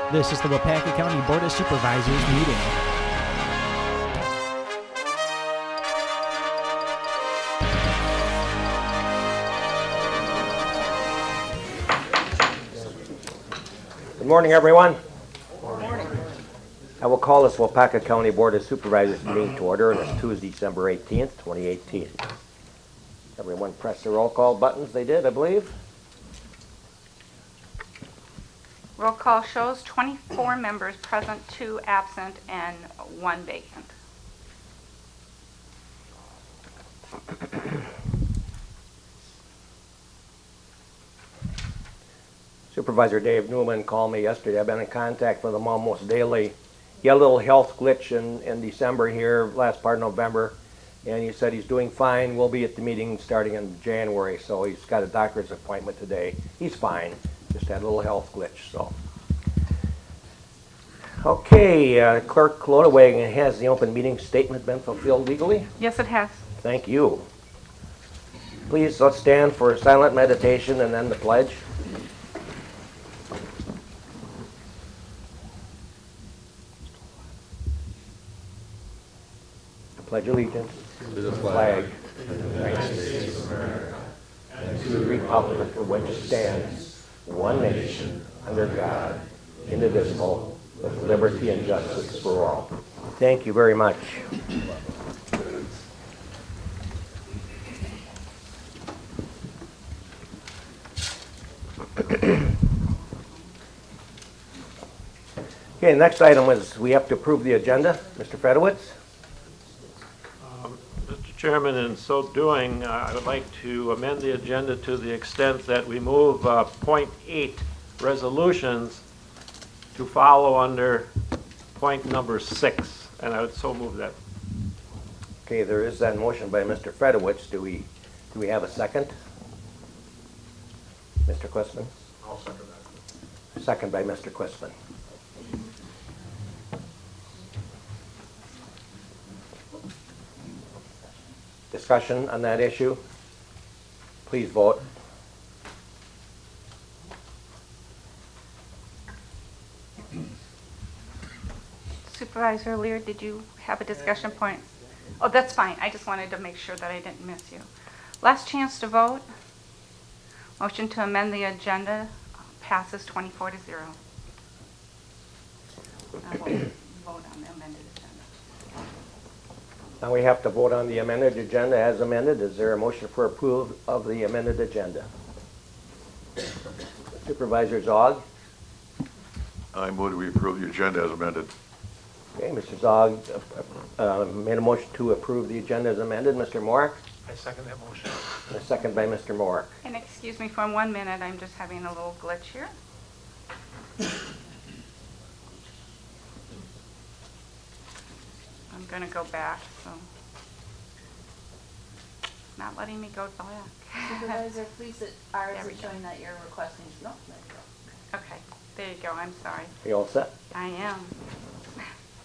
This is the Waupaca County Board of Supervisors meeting. Good morning, everyone. Good morning. I will call this Waupaca County Board of Supervisors meeting to order, and it's Tuesday, December 18th, 2018. Everyone press the roll call buttons. They did, I believe. Roll call shows 24 members present, 2 absent, and 1 vacant. Supervisor Dave Newman called me yesterday. I've been in contact with him almost daily. He had a little health glitch in December here, last part of November, and he said he's doing fine. We'll be at the meeting starting in January, so he's got a doctor's appointment today. He's fine, just had a little health glitch, so. Okay, Clerk Clodawagon, has the open meeting statement been fulfilled legally? Yes, it has. Thank you. Please, let's stand for silent meditation and then the pledge. Pledge allegiance to the flag of the United States of America and to the republic for which it stands, one nation, under God, indivisible, with liberty and justice for all. Thank you very much. Okay, next item is we have to approve the agenda. Mr. Fedowitz? Mr. Chairman, in so doing, I would like to amend the agenda to the extent that we move point 8 resolutions to follow under point number 6, and I would so move that. Okay, there is that motion by Mr. Fedowitz. Do we have a second? Mr. Quistman? I'll second that. Second by Mr. Quistman. Discussion on that issue? Please vote. Supervisor Lear, did you have a discussion point? Oh, that's fine. I just wanted to make sure that I didn't miss you. Last chance to vote. Motion to amend the agenda passes 24-0. I will vote on the amended agenda. Now we have to vote on the amended agenda as amended. Is there a motion for approval of the amended agenda? Supervisor Zog? I move that we approve the agenda as amended. Okay, Mr. Zog made a motion to approve the agenda as amended. Mr. Morick? I second that motion. A second by Mr. Morick. And excuse me for 1 minute. I'm just having a little glitch here. I'm going to go back, so it's not letting me go back. Supervisor, please, ours There we is go. showing that you're requesting, no, there you go. Okay, there you go. I'm sorry. You all set? I am.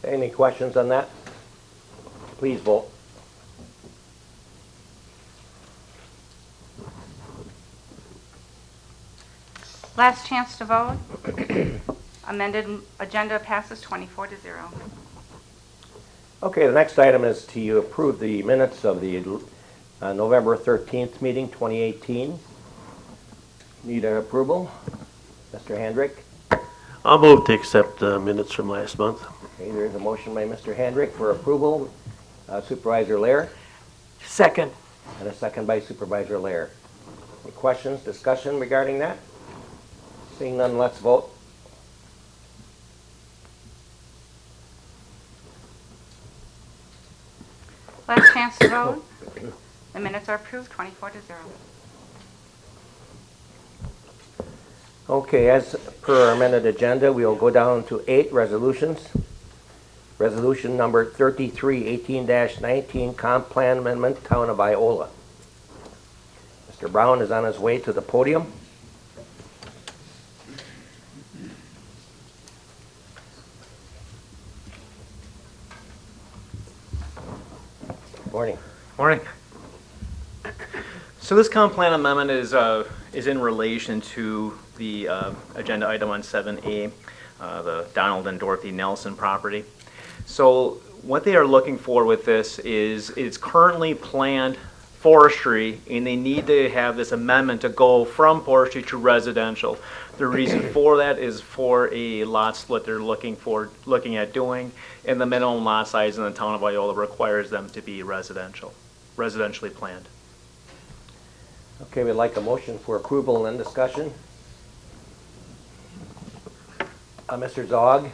Any questions on that? Please vote. Last chance to vote. Amended agenda passes 24-0. Okay, the next item is to approve the minutes of the November 13th meeting, 2018. Need an approval? Mr. Hendrick? I'll move to accept the minutes from last month. Okay, there's a motion by Mr. Hendrick for approval. Supervisor Lair? Second. And a second by Supervisor Lair. Any questions, discussion regarding that? Seeing none, let's vote. Last chance to vote. The minutes are approved 24-0. Okay, as per our amended agenda, we will go down to 8 resolutions. Resolution number 3318-19, Comp Plan Amendment, Town of Iola. Mr. Brown is on his way to the podium. Morning. Morning. So this comp plan amendment is in relation to the agenda item on 7A. the Donald and Dorothy Nelson property. So what they are looking for with this is it's currently planned forestry, and they need to have this amendment to go from forestry to residential. The reason for that is for a lot split they're looking at doing, and the minimum lot size in the town of Viola requires them to be residentially planned. Okay, we'd like a motion for approval and discussion. Mr. Zog,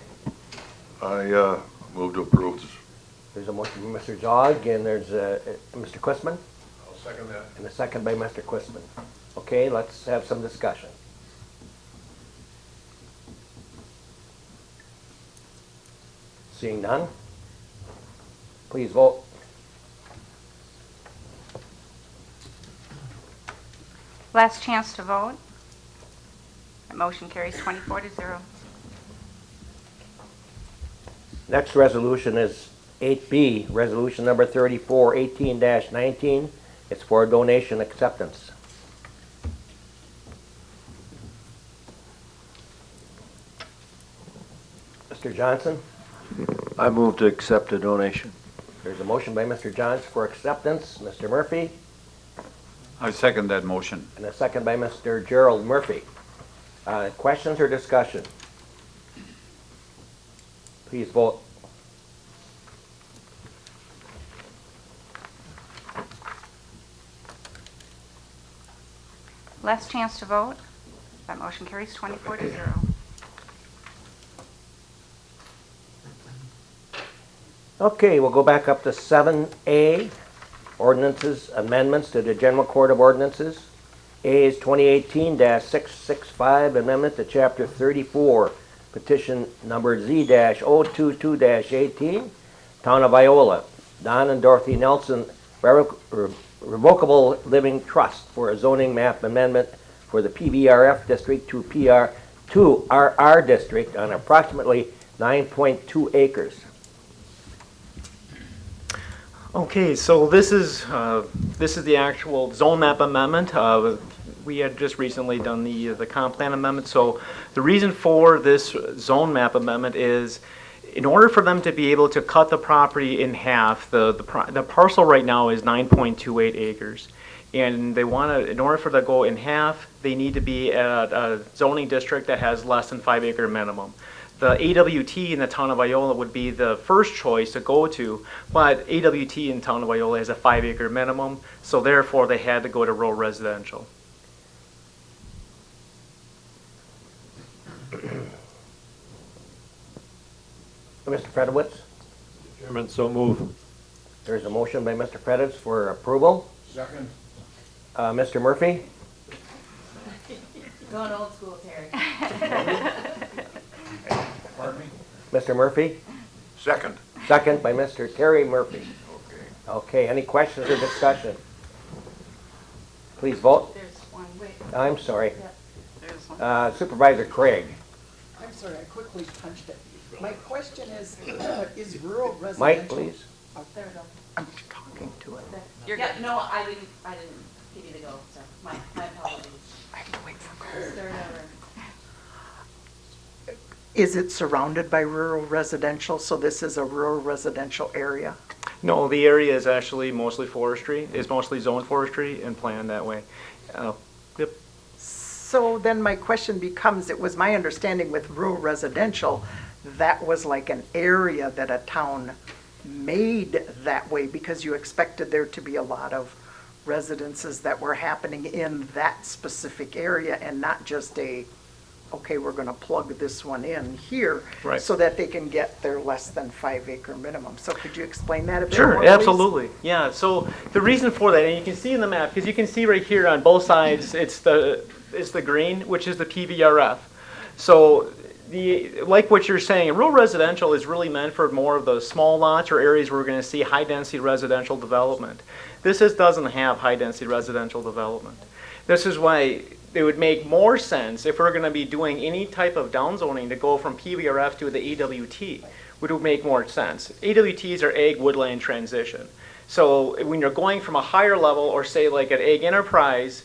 I move to approve. there's a motion from Mr. Zog, and there's Mr. Quistman, I'll second that. and a second by Mr. Quistman. Okay, let's have some discussion. Seeing none, please vote. Last chance to vote. That motion carries 24-0. Next resolution is 8B, resolution number 3418-19. It's for donation acceptance. Mr. Johnson, I move to accept a donation. there's a motion by Mr. Johnson for acceptance. Mr. Murphy, I second that motion. and a second by Mr. Gerald Murphy. Questions or discussion? Please vote. Last chance to vote. That motion carries 24-0. Okay, we'll go back up to 7A, ordinances, amendments to the General Court of Ordinances. A is 2018-665, amendment to Chapter 34, petition number Z-022-18, Town of Viola, Don and Dorothy Nelson Revocable Living Trust for a zoning map amendment for the PBRF district to RR district on approximately 9.2 acres. Okay, so this is the actual zone map amendment. We had just recently done the comp plan amendment. So the reason for this zone map amendment is, in order for them to be able to cut the property in half, the parcel right now is 9.28 acres, and they want to, in order for that to go in half, they need to be at a zoning district that has less than 5 acre minimum. The AWT in the town of Viola would be the first choice to go to, but AWT in town of Viola has a 5 acre minimum, so therefore they had to go to rural residential. Mr. Fredowitz, Chairman, so move. there's a motion by Mr. Fredowitz for approval. Second. Mr. Murphy, Going old school, Terry. Pardon me? Mr. Murphy, Second. second by Mr. Terry Murphy. Okay. Okay, any questions or discussion? Please vote. There's one. Wait, I'm sorry. there's one. Supervisor Craig. I'm sorry, I quickly punched it. My question is rural residential? Mike, please. There we go. I'm talking to it. You're Yeah, good. no, I didn't give you the go, so my apologies. I have to wait for Start over. Is it surrounded by rural residential, so this is a rural residential area? No, the area is actually mostly forestry. It's mostly zoned forestry and planned that way. Yep. So then my question becomes, it was my understanding with rural residential, that was like an area that a town made that way because you expected there to be a lot of residences that were happening in that specific area and not just okay, we're gonna plug this one in here. Right. So that they can get their less than 5 acre minimum. So could you explain that a bit more, Sure, please? absolutely. Yeah, so the reason for that, and you can see in the map, because you can see right here on both sides, it's the green, which is the PVRF. So like what you're saying, rural residential is really meant for more of the small lots or areas where we're going to see high density residential development. This doesn't have high density residential development. This is why it would make more sense if we're going to be doing any type of downzoning to go from PVRF to the AWT, which would make more sense. AWTs are ag woodland transition. So when you're going from a higher level, or say like at Ag Enterprise,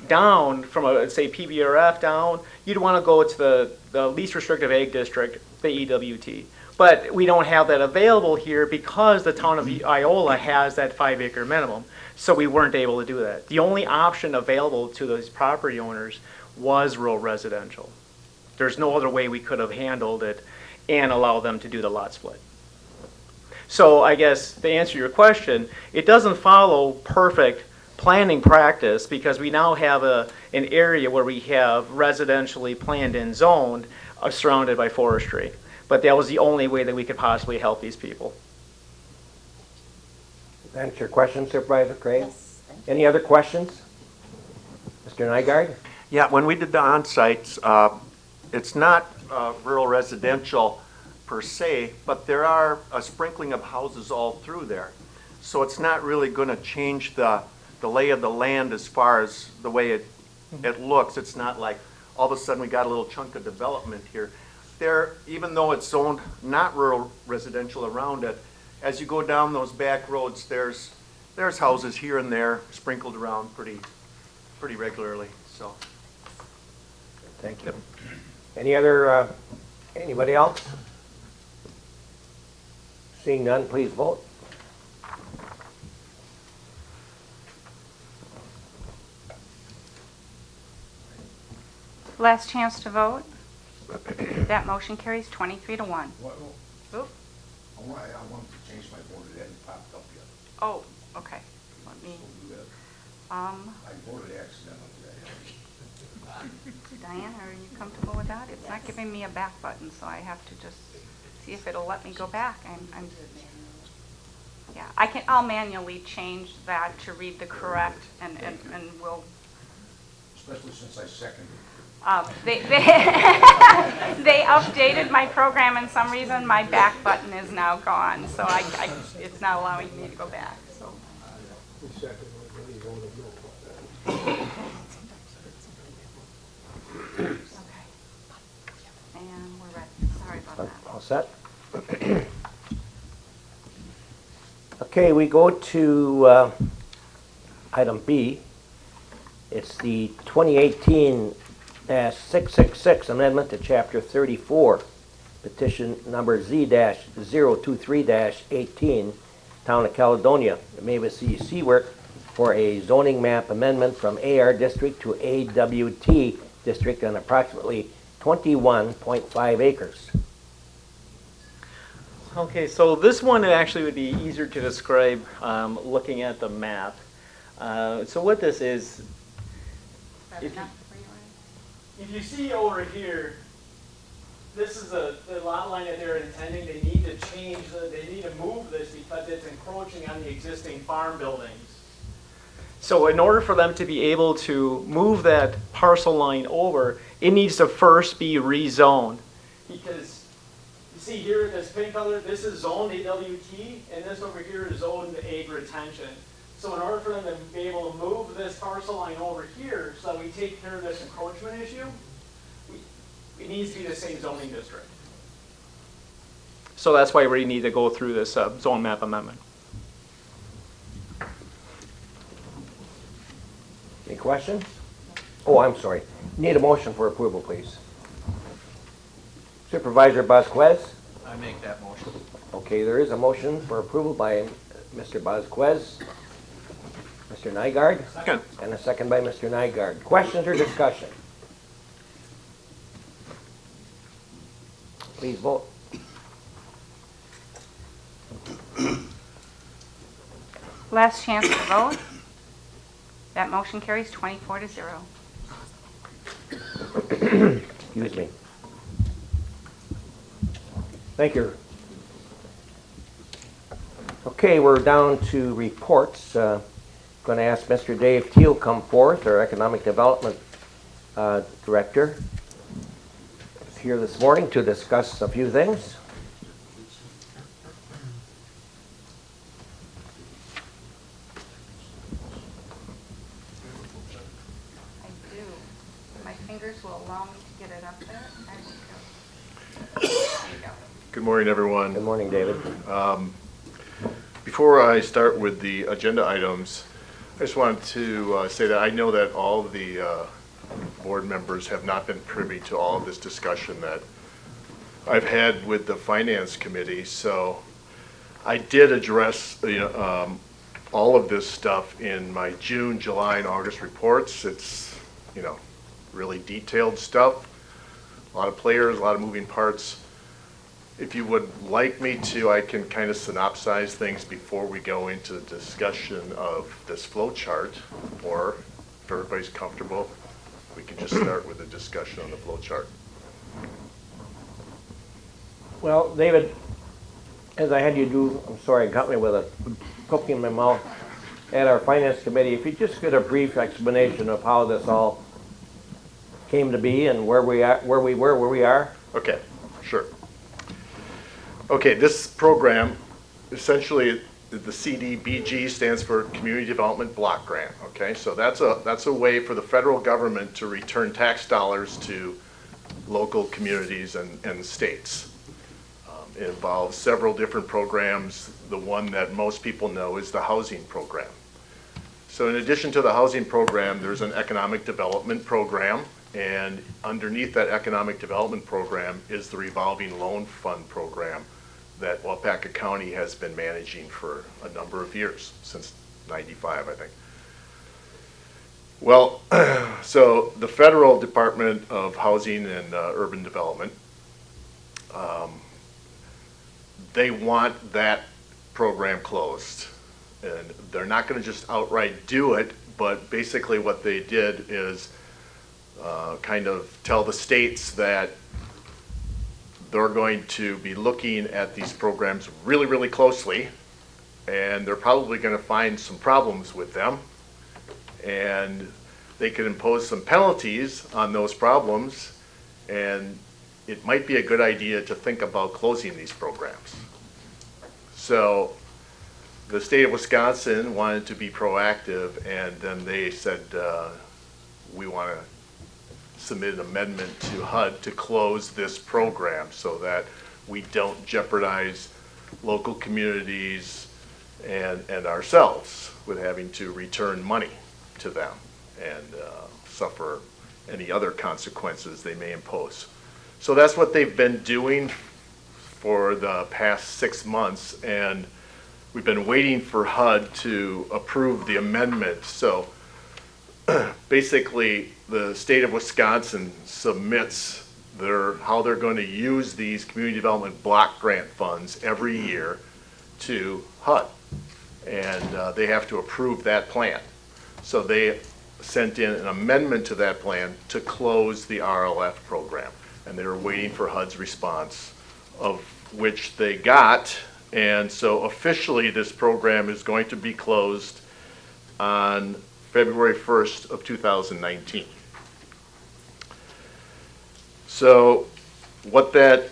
down from a, say, PBRF down, you'd want to go to the least restrictive ag district, the EWT. But we don't have that available here because the town of Iola has that 5 acre minimum. So we weren't able to do that. The only option available to those property owners was rural residential. There's no other way we could have handled it and allow them to do the lot split. So I guess to answer your question, it doesn't follow perfect planning practice because we now have an area where we have residentially planned and zoned surrounded by forestry. But that was the only way that we could possibly help these people. That's your question, Supervisor Craig? Yes, thank Any other questions? Mr. Nygaard? Yeah, when we did the on-sites, it's not rural residential per se, but there are a sprinkling of houses all through there. So it's not really going to change the lay of the land as far as the way it looks. It's not like all of a sudden we got a little chunk of development here. There, even though it's zoned not rural residential around it, as you go down those back roads, there's houses here and there sprinkled around pretty regularly. So, Thank you. Any other, anybody else? Seeing none, please vote. Last chance to vote. That motion carries 23 to 1. What, Oop. I wanted to change my vote, it hadn't popped up yet. Oh, okay. Let me, So do that. I voted accidentally. Diane, are you comfortable with that? It's not giving me a back button, so I have to just see if it'll let me go back. Yeah, I'll manually change that to read the correct, and we'll. Especially since I seconded. They updated my program, and some reason my back button is now gone, so it's not allowing me to go back. So. Okay. And we're ready. Sorry about that. All set? Okay, we go to item B. It's the 2018-666 amendment to Chapter 34, petition number Z-023-18, Town of Caledonia, Mavis C. work for a zoning map amendment from AR District to AWT District on approximately 21.5 acres. Okay, so this one actually would be easier to describe looking at the map. So what this is, if you see over here, this is the lot line that they're intending. They need to change, they need to move this because it's encroaching on the existing farm buildings. So in order for them to be able to move that parcel line over, it needs to first be rezoned. Because you see here, this pink color, this is zoned AWT, and this over here is zoned ag retention. So in order for them to be able to move this parcel line over here so that we take care of this encroachment issue, it needs to be the same zoning district. So that's why we need to go through this zone map amendment. Any questions? Oh, I'm sorry. Need a motion for approval, please. Supervisor Vasquez? I make that motion. Okay, there is a motion for approval by Mr. Vasquez. Mr. Nygaard? second. And a second by Mr. Nygaard. Questions or discussion? Please vote. Last chance to vote. That motion carries 24 to 0. Excuse me. Thank you. Okay, we're down to reports. Going to ask Mr. Dave Teal come forth, our Economic Development Director, here this morning to discuss a few things. I do. My fingers will allow me to get it up there. I will go. There you go. Good morning, everyone. Good morning, David. Before I start with the agenda items, I just wanted to say that I know that all of the board members have not been privy to all of this discussion that I've had with the Finance Committee, so I did address all of this stuff in my June, July, and August reports. It's, really detailed stuff, a lot of players, a lot of moving parts. If you would like me to, I can kind of synopsize things before we go into the discussion of this flow chart, or if everybody's comfortable, we can just start with a discussion on the flow chart. Well, David, as I had you do, I'm sorry, got me with a cookie in my mouth, at our Finance Committee, if you just get a brief explanation of how this all came to be and where we are. Okay, sure. Okay, this program, essentially, the CDBG stands for Community Development Block Grant. Okay, so that's a way for the federal government to return tax dollars to local communities and states. It involves several different programs. The one that most people know is the housing program. So in addition to the housing program, there's an economic development program, and underneath that economic development program is the revolving loan fund program that Waupaca County has been managing for a number of years, since '95, I think. Well, so the Federal Department of Housing and Urban Development, they want that program closed. And they're not going to just outright do it, but basically what they did is kind of tell the states that they're going to be looking at these programs really, really closely, and they're probably going to find some problems with them, and they could impose some penalties on those problems, and it might be a good idea to think about closing these programs. So the state of Wisconsin wanted to be proactive, and then they said, we want to submit an amendment to HUD to close this program so that we don't jeopardize local communities and ourselves with having to return money to them and suffer any other consequences they may impose. So that's what they've been doing for the past 6 months, and we've been waiting for HUD to approve the amendment. So basically, the state of Wisconsin submits how they're going to use these community development block grant funds every year to HUD, and they have to approve that plan. So they sent in an amendment to that plan to close the RLF program, and they were waiting for HUD's response, of which they got. And so officially this program is going to be closed on February 1st of 2019. So what that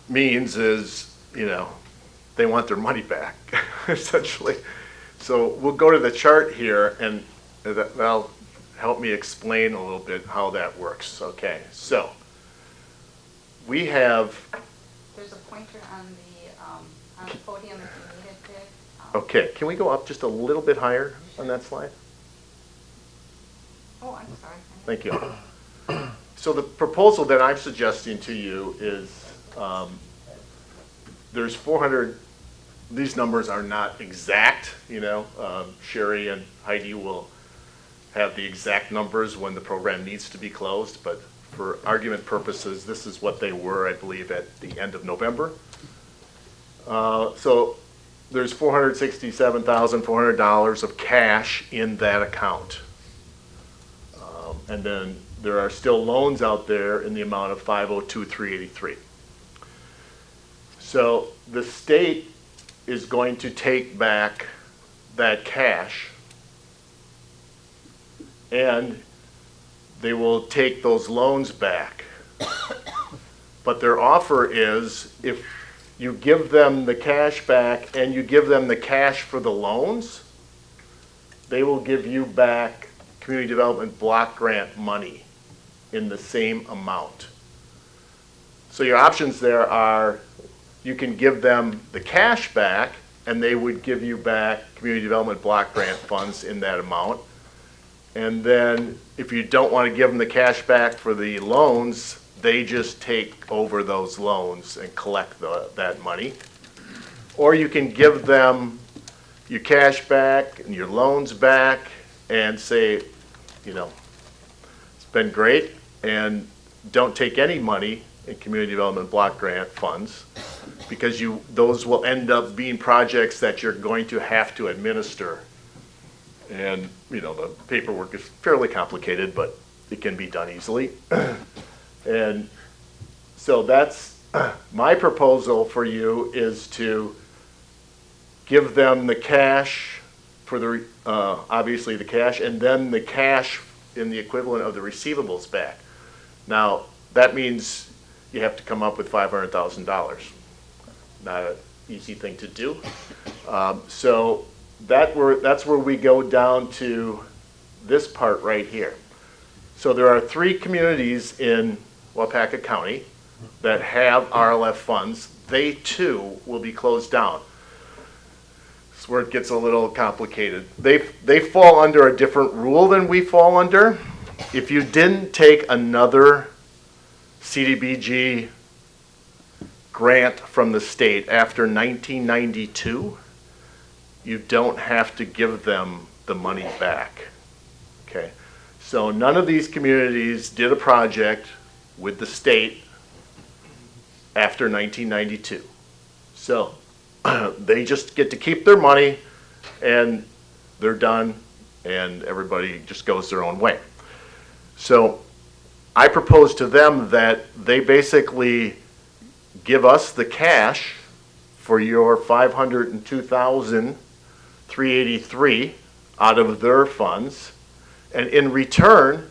means is, they want their money back, essentially. So we'll go to the chart here, and that'll help me explain a little bit how that works. Okay, so we have... There's a pointer on the podium if you need it, Dick. Okay, can we go up just a little bit higher on that slide? Oh, I'm sorry. Thank you. So the proposal that I'm suggesting to you is there's 400, these numbers are not exact, Sherry and Heidi will have the exact numbers when the program needs to be closed, but for argument purposes, this is what they were, I believe, at the end of November. So there's $467,400 of cash in that account. And then there are still loans out there in the amount of $502,383. So the state is going to take back that cash, and they will take those loans back. But their offer is, if you give them the cash back and you give them the cash for the loans, they will give you back community development block grant money in the same amount. So your options there are, you can give them the cash back and they would give you back community development block grant funds in that amount. And then if you don't want to give them the cash back for the loans, they just take over those loans and collect that money. Or you can give them your cash back and your loans back and say, you know, it's been great, and don't take any money in community development block grant funds, because those will end up being projects that you're going to have to administer. And, you know, the paperwork is fairly complicated, but it can be done easily. And so that's my proposal for you, is to give them the cash for the, obviously the cash, and then the cash in the equivalent of the receivables back. Now, that means you have to come up with $500,000. Not an easy thing to do. So that's where we go down to this part right here. So there are 3 communities in Waupaca County that have RLF funds. They too will be closed down. That's where it gets a little complicated. They fall under a different rule than we fall under. If you didn't take another CDBG grant from the state after 1992, you don't have to give them the money back. Okay, so none of these communities did a project with the state after 1992. So they just get to keep their money, and they're done, and everybody just goes their own way. So I propose to them that they basically give us the cash for your $502,383 out of their funds, and in return,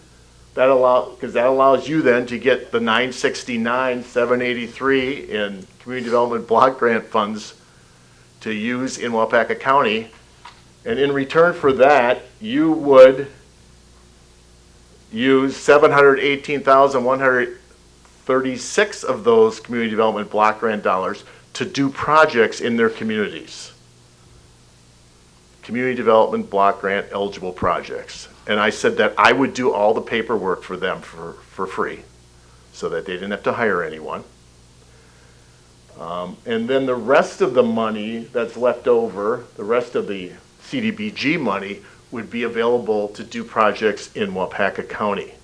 because that allows you then to get the $969,783 in community development block grant funds to use in Waupaca County, and in return for that, you would use $718,136 of those community development block grant dollars to do projects in their communities. Community development block grant eligible projects. And I said that I would do all the paperwork for them for free, so that they didn't have to hire anyone. And then the rest of the money that's left over, the rest of the CDBG money, would be available to do projects in Waupaca County,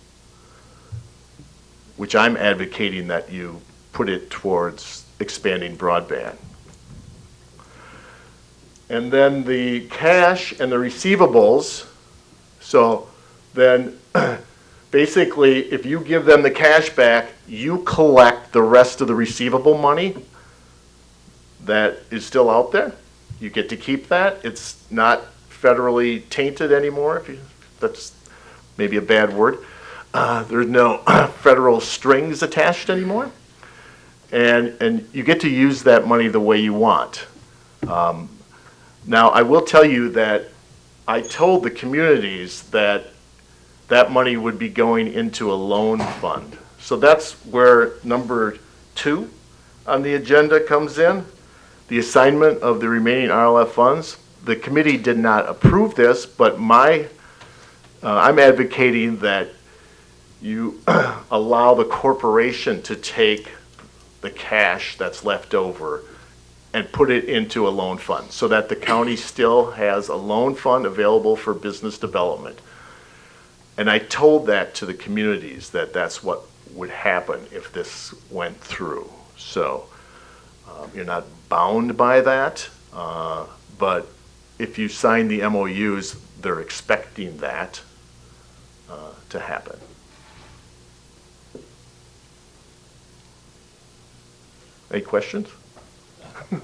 which I'm advocating that you put it towards expanding broadband. And then the cash and the receivables, so then basically if you give them the cash back, you collect the rest of the receivable money that is still out there. You get to keep that. It's not federally tainted anymore, that's maybe a bad word. There's no federal strings attached anymore. And you get to use that money the way you want. Now, I will tell you that I told the communities that that money would be going into a loan fund. So that's where number 2 on the agenda comes in, the assignment of the remaining RLF funds. The committee did not approve this, but I'm advocating that you allow the corporation to take the cash that's left over and put it into a loan fund, so that the county still has a loan fund available for business development. And I told that to the communities, that that's what would happen if this went through. So you're not bound by that, but if you sign the MOUs, they're expecting that to happen. Any questions? As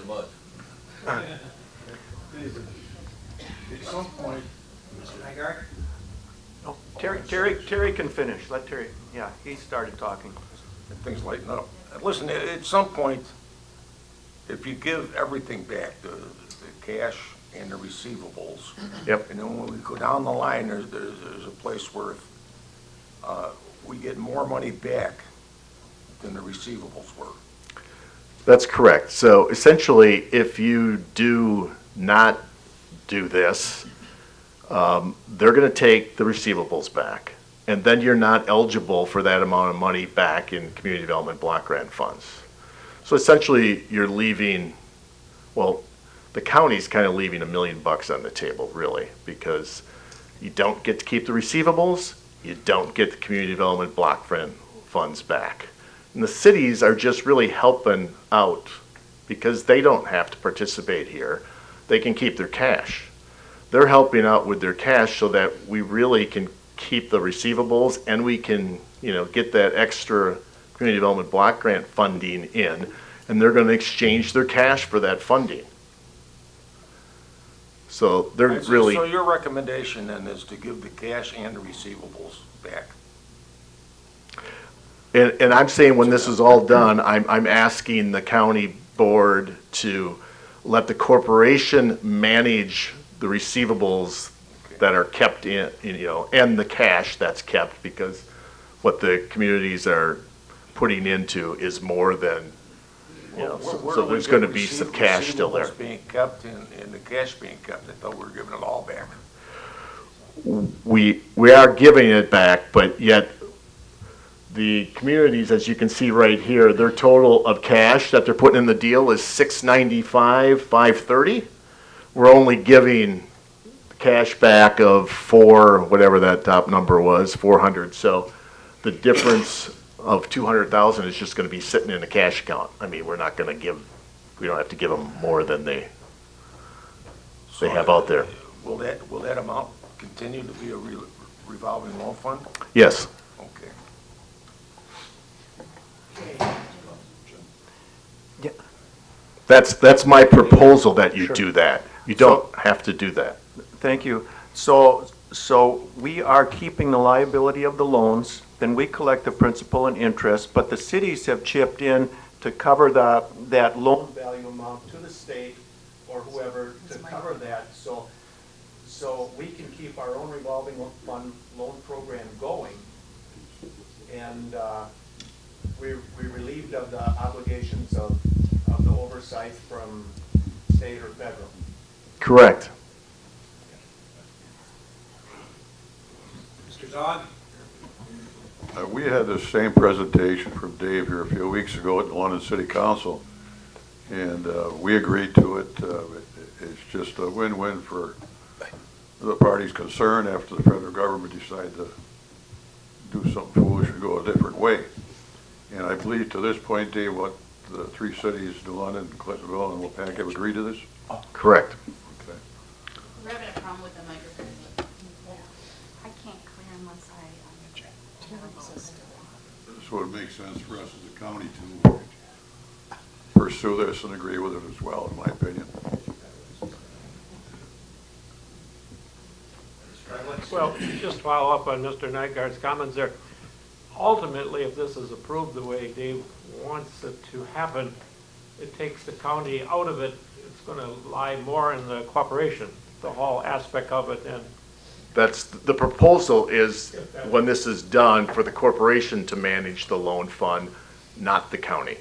much. At some point, Mr. Nygaard? Oh, Terry can finish. Let Terry, yeah, he started talking. Things lighten up. Listen, at some point, if you give everything back, the cash and the receivables, Yep. and then when we go down the line, there's a place where we get more money back than the receivables were. That's correct. So essentially, if you do not do this, they're going to take the receivables back, and then you're not eligible for that amount of money back in community development block grant funds. So essentially, you're leaving, well, the county's kind of leaving $1 million on the table, really, because you don't get to keep the receivables, you don't get the community development block grant funds back. And the cities are just really helping out because they don't have to participate here. They can keep their cash. They're helping out with their cash so that we really can keep the receivables and we can, get that extra community development block grant funding in, and they're going to exchange their cash for that funding. So they're really. So your recommendation then is to give the cash and the receivables back? And I'm saying when this is all done, I'm asking the county board to let the corporation manage the receivables that are kept in, and the cash that's kept, because what the communities are putting into is more than, so there's going to be some cash still there. Receivables being kept and the cash being kept. I thought we were giving it all back. We are giving it back, but yet the communities, as you can see right here, their total of cash that they're putting in the deal is $695,530. We're only giving cash back of whatever that top number was, 400. So the difference of 200,000 is just going to be sitting in a cash account. I mean, we don't have to give them more than they have out there. Will that amount continue to be a revolving loan fund? Yes. Okay. That's my proposal, that you do that. You don't have to do that. Thank you. So we are keeping the liability of the loans, then we collect the principal and interest, but the cities have chipped in to cover that loan value amount to the state or whoever to cover that. So we can keep our own revolving fund loan program going, and we're relieved of the obligations of the oversight from state or federal. Correct. Mr. Dodd? We had the same presentation from Dave here a few weeks ago at the London City Council, and we agreed to it. It's just a win-win for the parties concerned after the federal government decided to do something foolish and go a different way. And I believe to this point, Dave, what the three cities, New London, Clintonville, and Waupaca, have agreed to this? Correct. Okay. We're having a problem with the microphone. I can't clear unless I. So it makes sense for us as a county to pursue this and agree with it as well, in my opinion. Well, just follow up on Mr. Nygaard's comments there. Ultimately, if this is approved the way Dave wants it to happen, it takes the county out of it. It's going to lie more in the corporation, the whole aspect of it. And That's the proposal is, when this is done, for the corporation to manage the loan fund, not the county.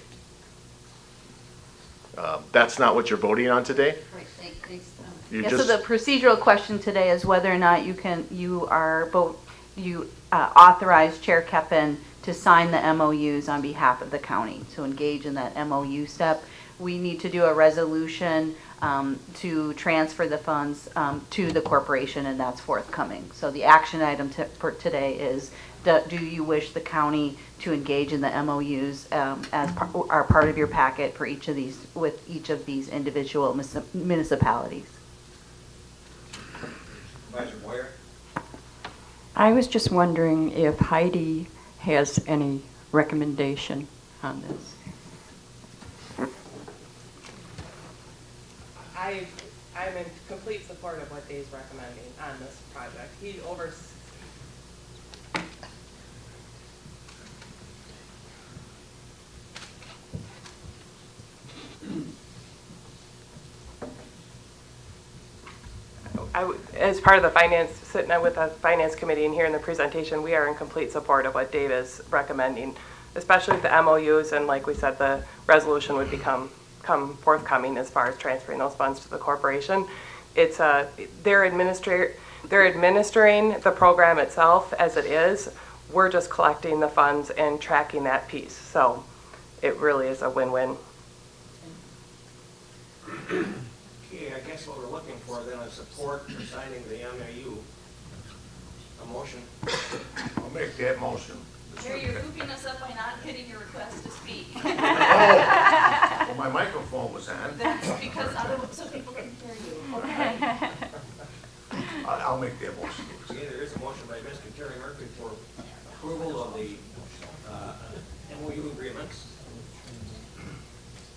That's not what you're voting on today? Right, thanks. You Yeah, so just, the procedural question today is whether or not you authorize Chair Keppen to sign the MOUs on behalf of the county, to engage in that MOU step. We need to do a resolution to transfer the funds to the corporation, and that's forthcoming. So the action item for today is, do you wish the county to engage in the MOUs as are part of your packet for each of these, with each of these individual municipalities? I was just wondering if Heidi has any recommendation on this. I'm in complete support of what Dave's recommending on this project. He as part of the finance, sitting with the finance committee and hearing the presentation, we are in complete support of what Dave is recommending. especially with the MOUs, and like we said, the resolution would come forthcoming as far as transferring those funds to the corporation. It's they're administering the program itself as it is. We're just collecting the funds and tracking that piece. So it really is a win-win. Okay, I guess what we're looking for then is support for signing the MOU. A motion. I'll make that motion. Jerry, you're goofing us up by not hitting your request to speak. Well, my microphone was on. That's because so people can hear you. Okay. I'll make that motion. Okay, there is a motion by Mr. Terry Murphy for approval of the MOU agreements.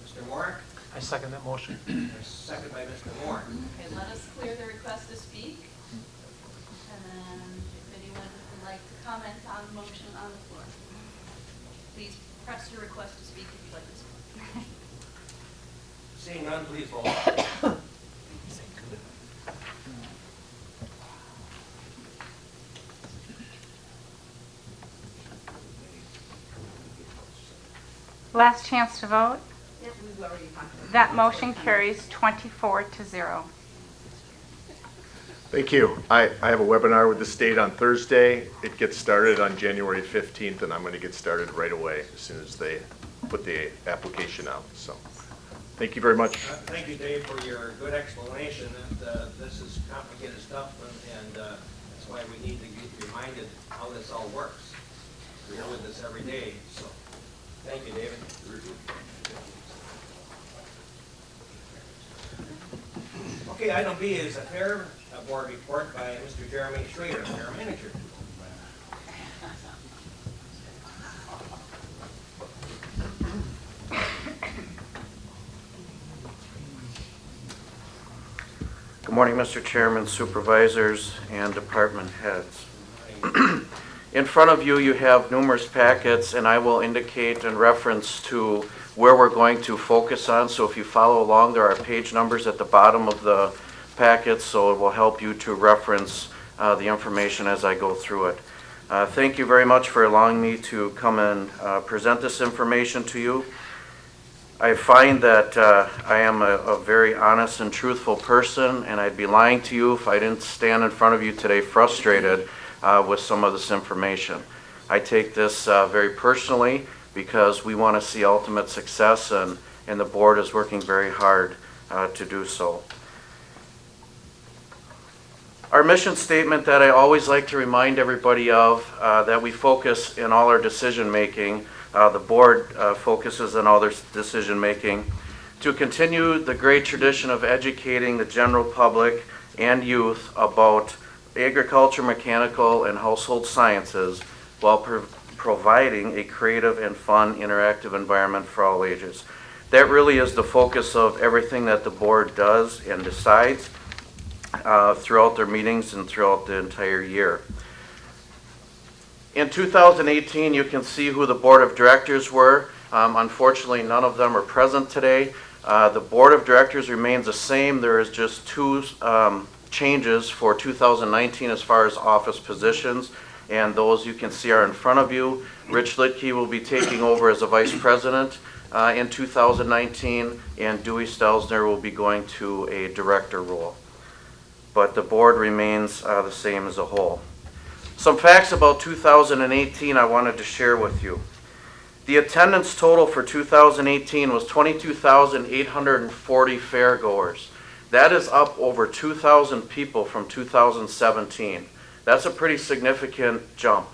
Mr. Moore? I second that motion. Second by Mr. Moore. Okay, let us clear the request to speak. And then if anyone would like to comment on the motion on the floor, please press your request to speak if you'd like to speak. Seeing none, please vote. Last chance to vote. Yep, we've already talked about That motion carries 24-0. Thank you. I have a webinar with the state on Thursday. It gets started on January 15th, and I'm going to get started right away as soon as they put the application out. So, thank you very much. Thank you, Dave, for your good explanation. This is complicated stuff, and that's why we need to get reminded how this all works. We deal with this every day, so thank you, David. Okay, item B is a fair board report by Mr. Jeremy Schrader, Fair Manager. Good morning, Mr. Chairman, supervisors, and department heads. In front of you, you have numerous packets, and I will indicate in reference to where we're going to focus on. So if you follow along, there are page numbers at the bottom of the packets, so it will help you to reference the information as I go through it. Thank you very much for allowing me to come and present this information to you. I find that I am a very honest and truthful person, and I'd be lying to you if I didn't stand in front of you today frustrated with some of this information. I take this very personally because we want to see ultimate success, and the board is working very hard to do so. Our mission statement that I always like to remind everybody of, that we focus in all our decision making, the board focuses on all their decision making, to continue the great tradition of educating the general public and youth about agriculture, mechanical, and household sciences while providing a creative and fun interactive environment for all ages. That really is the focus of everything that the board does and decides throughout their meetings and throughout the entire year. In 2018, you can see who the board of directors were. Unfortunately, none of them are present today. The board of directors remains the same. There is just two changes for 2019 as far as office positions, and those you can see are in front of you. Rich Litke will be taking over as a vice president in 2019, and Dewey Stelzner will be going to a director role. But the board remains the same as a whole. Some facts about 2018 I wanted to share with you. The attendance total for 2018 was 22,840 fairgoers. That is up over 2,000 people from 2017. That's a pretty significant jump.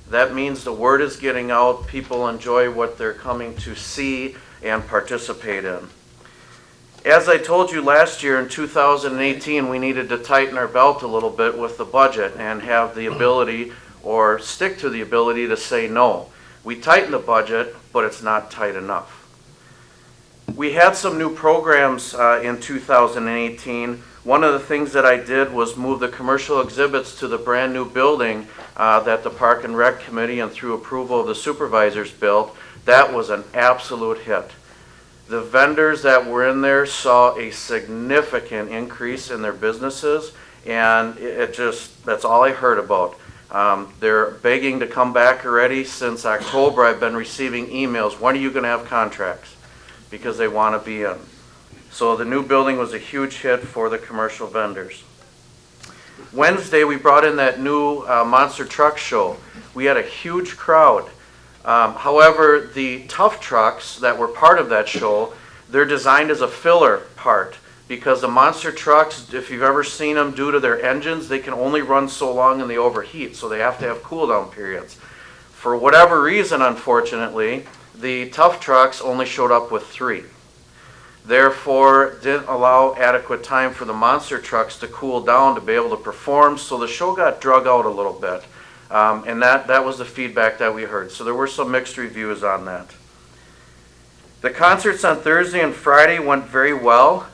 That means the word is getting out, people enjoy what they're coming to see and participate in. As I told you last year in 2018, we needed to tighten our belt a little bit with the budget and have the ability or stick to the ability to say no. We tightened the budget, but it's not tight enough. We had some new programs in 2018. One of the things that I did was move the commercial exhibits to the brand new building that the Park and Rec Committee and through approval of the supervisors built. That was an absolute hit. The vendors that were in there saw a significant increase in their businesses, and that's all I heard about. They're begging to come back already. Since October, I've been receiving emails, when are you going to have contracts? Because they want to be in. So the new building was a huge hit for the commercial vendors. Wednesday, we brought in that new monster truck show. We had a huge crowd. However, the tough trucks that were part of that show, they're designed as a filler part, because the monster trucks, if you've ever seen them, due to their engines, they can only run so long and they overheat, so they have to have cool down periods. For whatever reason, unfortunately, the tough trucks only showed up with 3. Therefore, didn't allow adequate time for the monster trucks to cool down to be able to perform, so the show got drug out a little bit. And that was the feedback that we heard. So there were some mixed reviews on that. The concerts on Thursday and Friday went very well.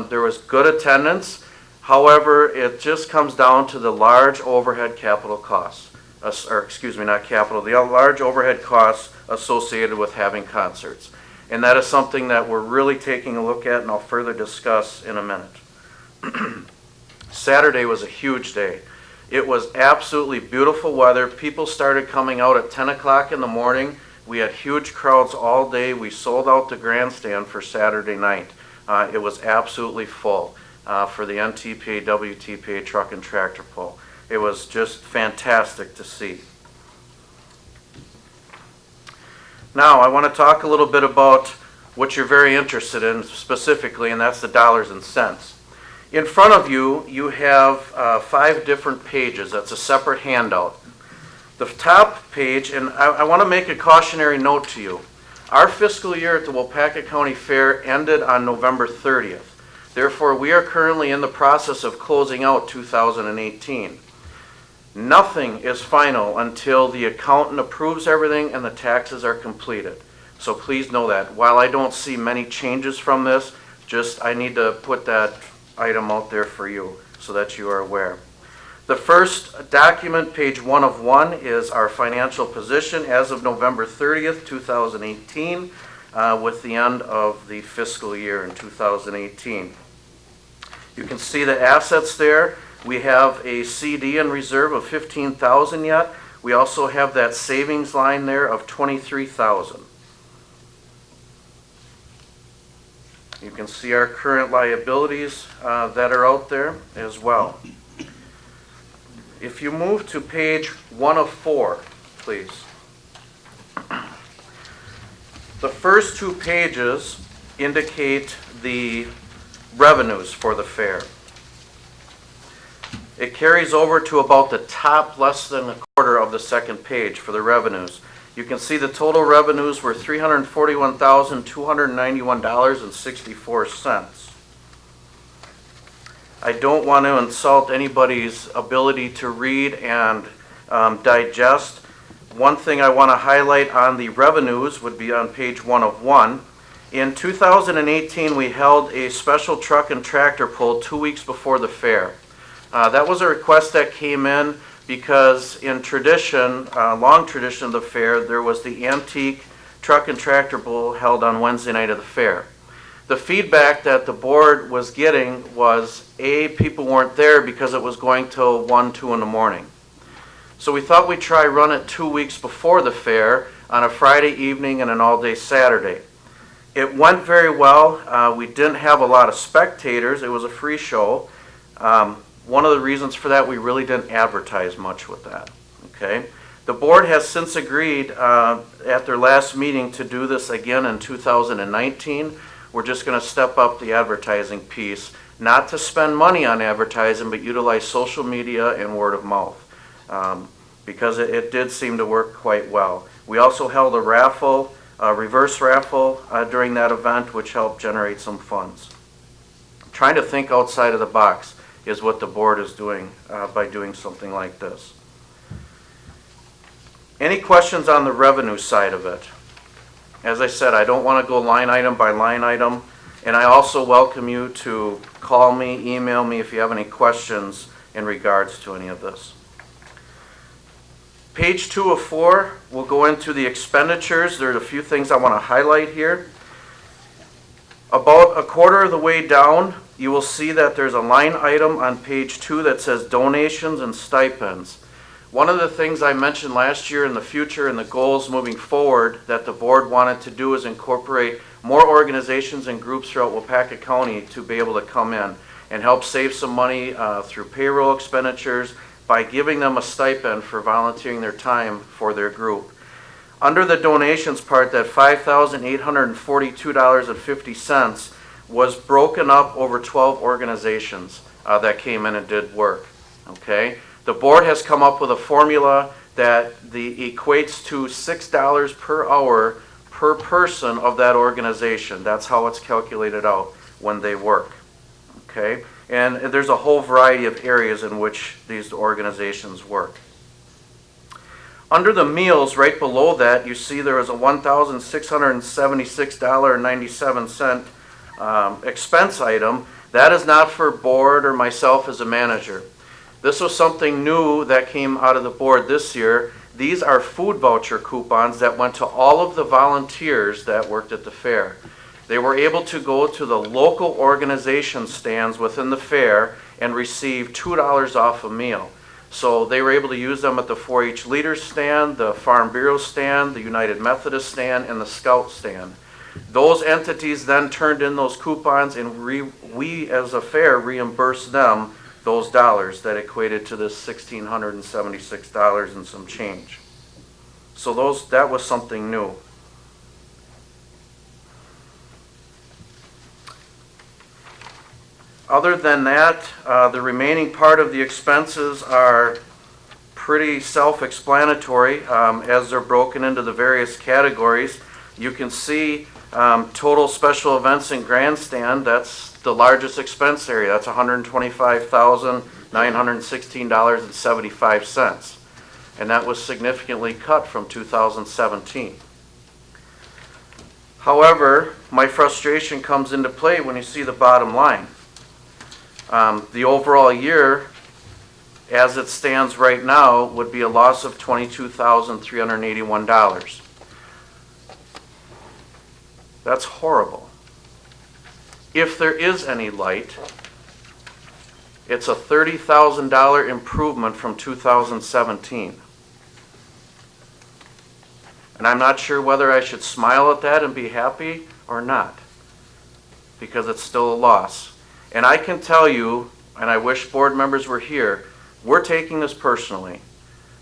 There was good attendance. However, it just comes down to the large overhead capital costs. The large overhead costs associated with having concerts. And that is something that we're really taking a look at, and I'll further discuss in a minute. Saturday was a huge day. It was absolutely beautiful weather. People started coming out at 10 o'clock in the morning. We had huge crowds all day. We sold out the grandstand for Saturday night. It was absolutely full for the NTPA, WTPA truck and tractor pull. It was just fantastic to see. Now, I want to talk a little bit about what you're very interested in specifically, and that's the dollars and cents. In front of you, you have 5 different pages. That's a separate handout. The top page, and I want to make a cautionary note to you. Our fiscal year at the Waupaca County Fair ended on November 30th. Therefore, we are currently in the process of closing out 2018. Nothing is final until the accountant approves everything and the taxes are completed. So please know that. While I don't see many changes from this, I need to put that item out there for you so that you are aware. The first document, page 1 of 1, is our financial position as of November 30th, 2018, with the end of the fiscal year in 2018. You can see the assets there. We have a CD in reserve of $15,000 yet. We also have that savings line there of $23,000. You can see our current liabilities that are out there as well. If you move to page 1 of 4, please. The first 2 pages indicate the revenues for the fair. It carries over to about the top less than a quarter of the second page for the revenues. You can see the total revenues were $341,291.64. I don't want to insult anybody's ability to read and digest. One thing I want to highlight on the revenues would be on page 1 of 1. In 2018, we held a special truck and tractor pull 2 weeks before the fair. That was a request that came in because in tradition, long tradition of the fair, there was the antique truck and tractor pull held on Wednesday night of the fair. The feedback that the board was getting was, people weren't there because it was going till 1, 2 in the morning. So we thought we'd try run it 2 weeks before the fair on a Friday evening and an all-day Saturday. It went very well. We didn't have a lot of spectators. It was a free show. One of the reasons for that, we really didn't advertise much with that. Okay. The board has since agreed at their last meeting to do this again in 2019. We're just going to step up the advertising piece, not to spend money on advertising, but utilize social media and word of mouth, because it did seem to work quite well. We also held a raffle, a reverse raffle during that event, which helped generate some funds. Trying to think outside of the box is what the board is doing by doing something like this. Any questions on the revenue side of it? As I said, I don't want to go line item by line item, and I also welcome you to call me, email me if you have any questions in regards to any of this. Page 2 of 4, we'll go into the expenditures. There's a few things I want to highlight here. About a quarter of the way down, you will see that there's a line item on page 2 that says donations and stipends. One of the things I mentioned last year in the future and the goals moving forward that the board wanted to do is incorporate more organizations and groups throughout Waupaca County to be able to come in and help save some money through payroll expenditures by giving them a stipend for volunteering their time for their group. Under the donations part, that $5,842.50 was broken up over 12 organizations that came in and did work. Okay? The board has come up with a formula that equates to $6 per hour per person of that organization. That's how it's calculated out when they work. Okay? And there's a whole variety of areas in which these organizations work. Under the meals, right below that, you see there is a $1,676.97 expense item. That is not for board or myself as a manager. This was something new that came out of the board this year. These are food voucher coupons that went to all of the volunteers that worked at the fair. They were able to go to the local organization stands within the fair and receive $2 off a meal. So they were able to use them at the 4-H Leaders stand, the Farm Bureau stand, the United Methodist stand, and the Scout stand. Those entities then turned in those coupons, and we as a fair reimbursed them those dollars that equated to this $1,676 and some change. So that was something new. Other than that, the remaining part of the expenses are pretty self-explanatory as they're broken into the various categories. You can see total special events and grandstand, that's the largest expense area. That's $125,916.75. And that was significantly cut from 2017. However, my frustration comes into play when you see the bottom line. The overall year, as it stands right now, would be a loss of $22,381. That's horrible. If there is any light, it's a $30,000 improvement from 2017. And I'm not sure whether I should smile at that and be happy or not, because it's still a loss. And I can tell you, and I wish board members were here, we're taking this personally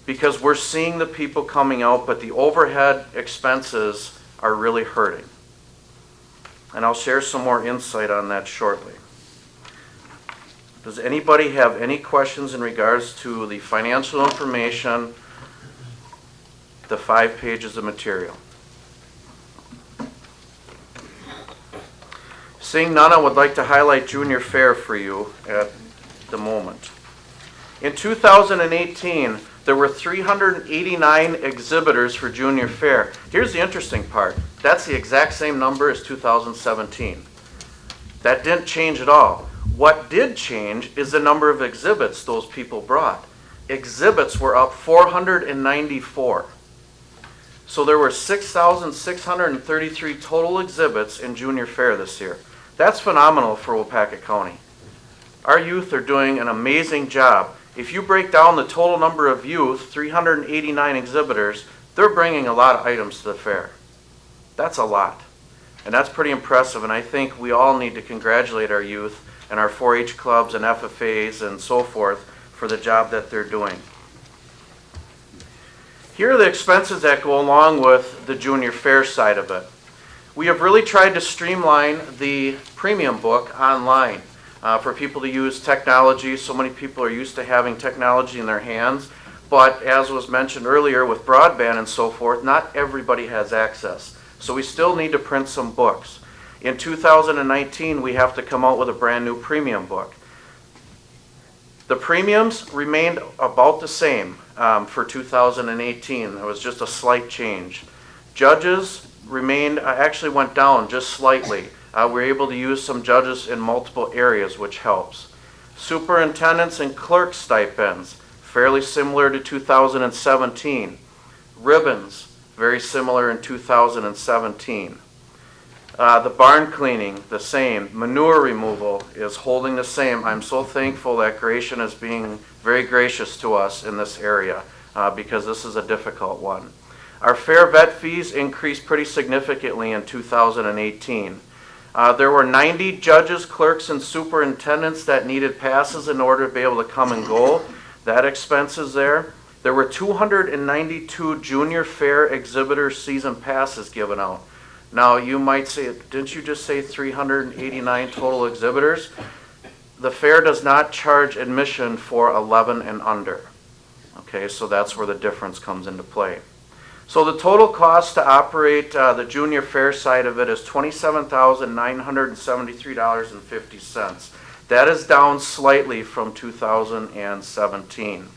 because we're seeing the people coming out, but the overhead expenses are really hurting. And I'll share some more insight on that shortly. Does anybody have any questions in regards to the financial information, the 5 pages of material? Seeing none, I would like to highlight Junior Fair for you at the moment. In 2018, there were 389 exhibitors for Junior Fair. Here's the interesting part. That's the exact same number as 2017. That didn't change at all. What did change is the number of exhibits those people brought. Exhibits were up 494. So there were 6,633 total exhibits in Junior Fair this year. That's phenomenal for Waupaca County. Our youth are doing an amazing job. If you break down the total number of youth, 389 exhibitors, they're bringing a lot of items to the fair. That's a lot. And that's pretty impressive, and I think we all need to congratulate our youth and our 4-H clubs and FFAs and so forth for the job that they're doing. Here are the expenses that go along with the Junior Fair side of it. We have really tried to streamline the premium book online for people to use technology. So many people are used to having technology in their hands, but as was mentioned earlier with broadband and so forth, not everybody has access. So we still need to print some books. In 2019, we have to come out with a brand new premium book. The premiums remained about the same for 2018. There was just a slight change. Judges remained, actually went down just slightly. We were able to use some judges in multiple areas, which helps. Superintendents and clerk stipends, fairly similar to 2017. Ribbons, very similar in 2017. The barn cleaning, the same. Manure removal is holding the same. I'm so thankful that Creation is being very gracious to us in this area. because this is a difficult one. Our fair vet fees increased pretty significantly in 2018. There were 90 judges, clerks, and superintendents that needed passes in order to be able to come and go. That expense is there. There were 292 junior fair exhibitor season passes given out. Now you might say, didn't you just say 389 total exhibitors? The fair does not charge admission for 11 and under. Okay, so that's where the difference comes into play. So the total cost to operate the junior fair side of it is $27,973.50. That is down slightly from 2017.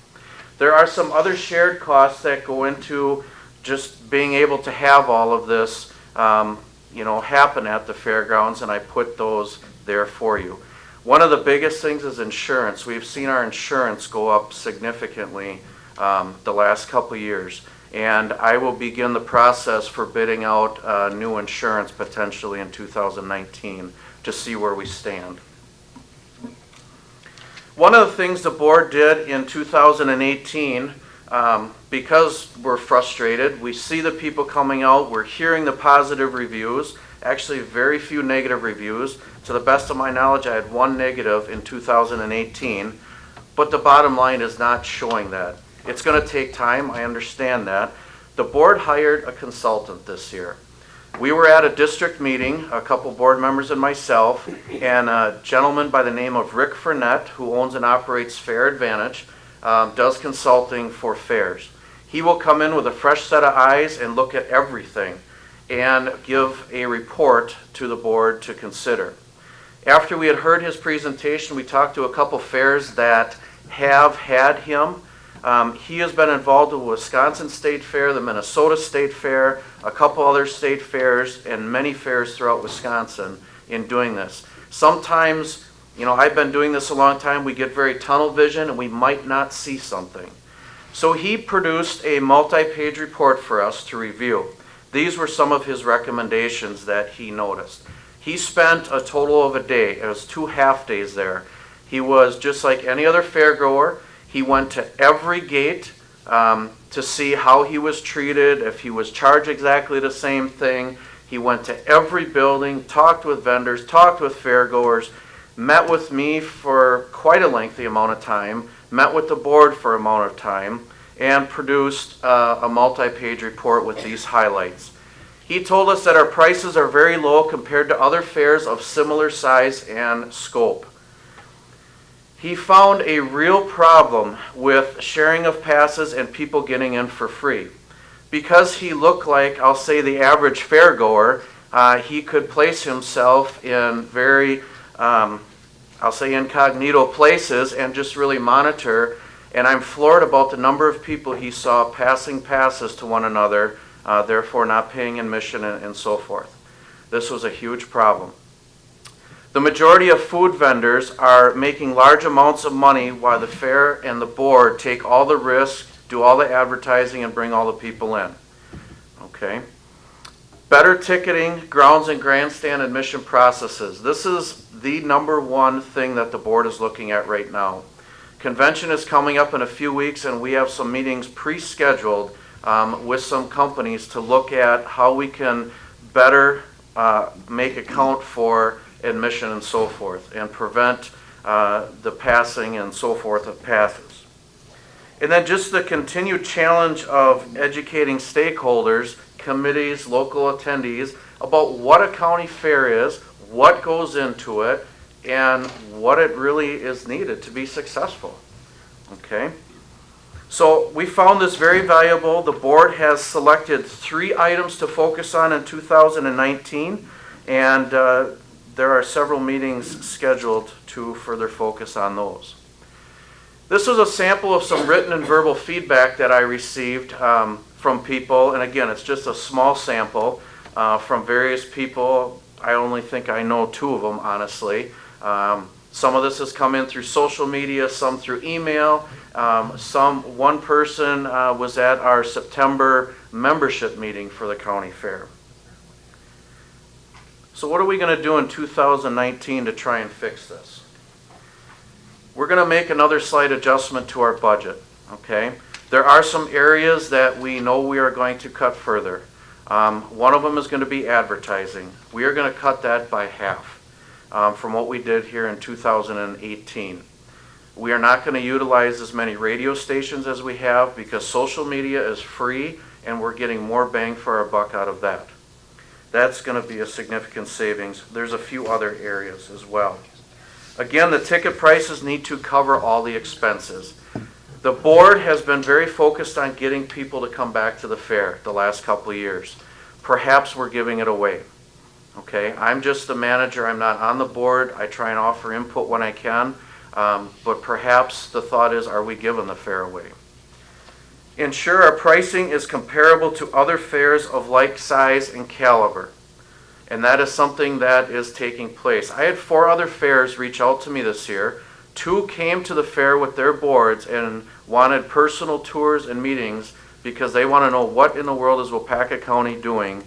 There are some other shared costs that go into just being able to have all of this happen at the fairgrounds, and I put those there for you. One of the biggest things is insurance. We've seen our insurance go up significantly the last couple of years, and I will begin the process for bidding out new insurance potentially in 2019 to see where we stand. One of the things the board did in 2018, because we're frustrated, we see the people coming out, we're hearing the positive reviews, actually very few negative reviews. To the best of my knowledge, I had one negative in 2018, but the bottom line is not showing that. It's going to take time, I understand that. The board hired a consultant this year. We were at a district meeting, a couple board members and myself, and a gentleman by the name of Rick Furnett, who owns and operates Fair Advantage, does consulting for fairs. He will come in with a fresh set of eyes and look at everything and give a report to the board to consider. After we had heard his presentation, we talked to a couple fairs that have had him. He has been involved with the Wisconsin State Fair, the Minnesota State Fair, a couple other state fairs, and many fairs throughout Wisconsin in doing this. Sometimes, I've been doing this a long time, we get very tunnel vision and we might not see something. So he produced a multi-page report for us to review. These were some of his recommendations that he noticed. He spent a total of a day. It was 2 half days there. He was just like any other fairgoer. He went to every gate to see how he was treated, if he was charged exactly the same thing. He went to every building, talked with vendors, talked with fairgoers, met with me for quite a lengthy amount of time, met with the board for an amount of time, and produced a multi-page report with these highlights. He told us that our prices are very low compared to other fairs of similar size and scope. He found a real problem with sharing of passes and people getting in for free. Because he looked like, I'll say, the average fairgoer, he could place himself in very, I'll say, incognito places and just really monitor. And I'm floored about the number of people he saw passing passes to one another, therefore not paying admission and so forth. This was a huge problem. The majority of food vendors are making large amounts of money while the fair and the board take all the risk, do all the advertising, and bring all the people in. Okay. Better ticketing, grounds and grandstand admission processes. This is the number one thing that the board is looking at right now. Convention is coming up in a few weeks, and we have some meetings pre-scheduled with some companies to look at how we can better make account for admission and so forth, and prevent the passing and so forth of passes. And then just the continued challenge of educating stakeholders, committees, local attendees, about what a county fair is, what goes into it, and what it really is needed to be successful. Okay? So we found this very valuable. The board has selected 3 items to focus on in 2019, and there are several meetings scheduled to further focus on those. This was a sample of some written and verbal feedback that I received from people, and again, it's just a small sample from various people. I only think I know 2 of them, honestly. Some of this has come in through social media, some through email. One person was at our September membership meeting for the county fair. So what are we going to do in 2019 to try and fix this? We're going to make another slight adjustment to our budget, okay? There are some areas that we know we are going to cut further. One of them is going to be advertising. We are going to cut that by half from what we did here in 2018. We are not going to utilize as many radio stations as we have because social media is free and we're getting more bang for our buck out of that. That's going to be a significant savings. There's a few other areas as well. Again, the ticket prices need to cover all the expenses. The board has been very focused on getting people to come back to the fair the last couple of years. Perhaps we're giving it away. Okay, I'm just the manager. I'm not on the board. I try and offer input when I can. But perhaps the thought is, are we giving the fair away? Ensure our pricing is comparable to other fairs of like size and caliber. And that is something that is taking place. I had 4 other fairs reach out to me this year. 2 came to the fair with their boards and wanted personal tours and meetings because they want to know what in the world is Waupaca County doing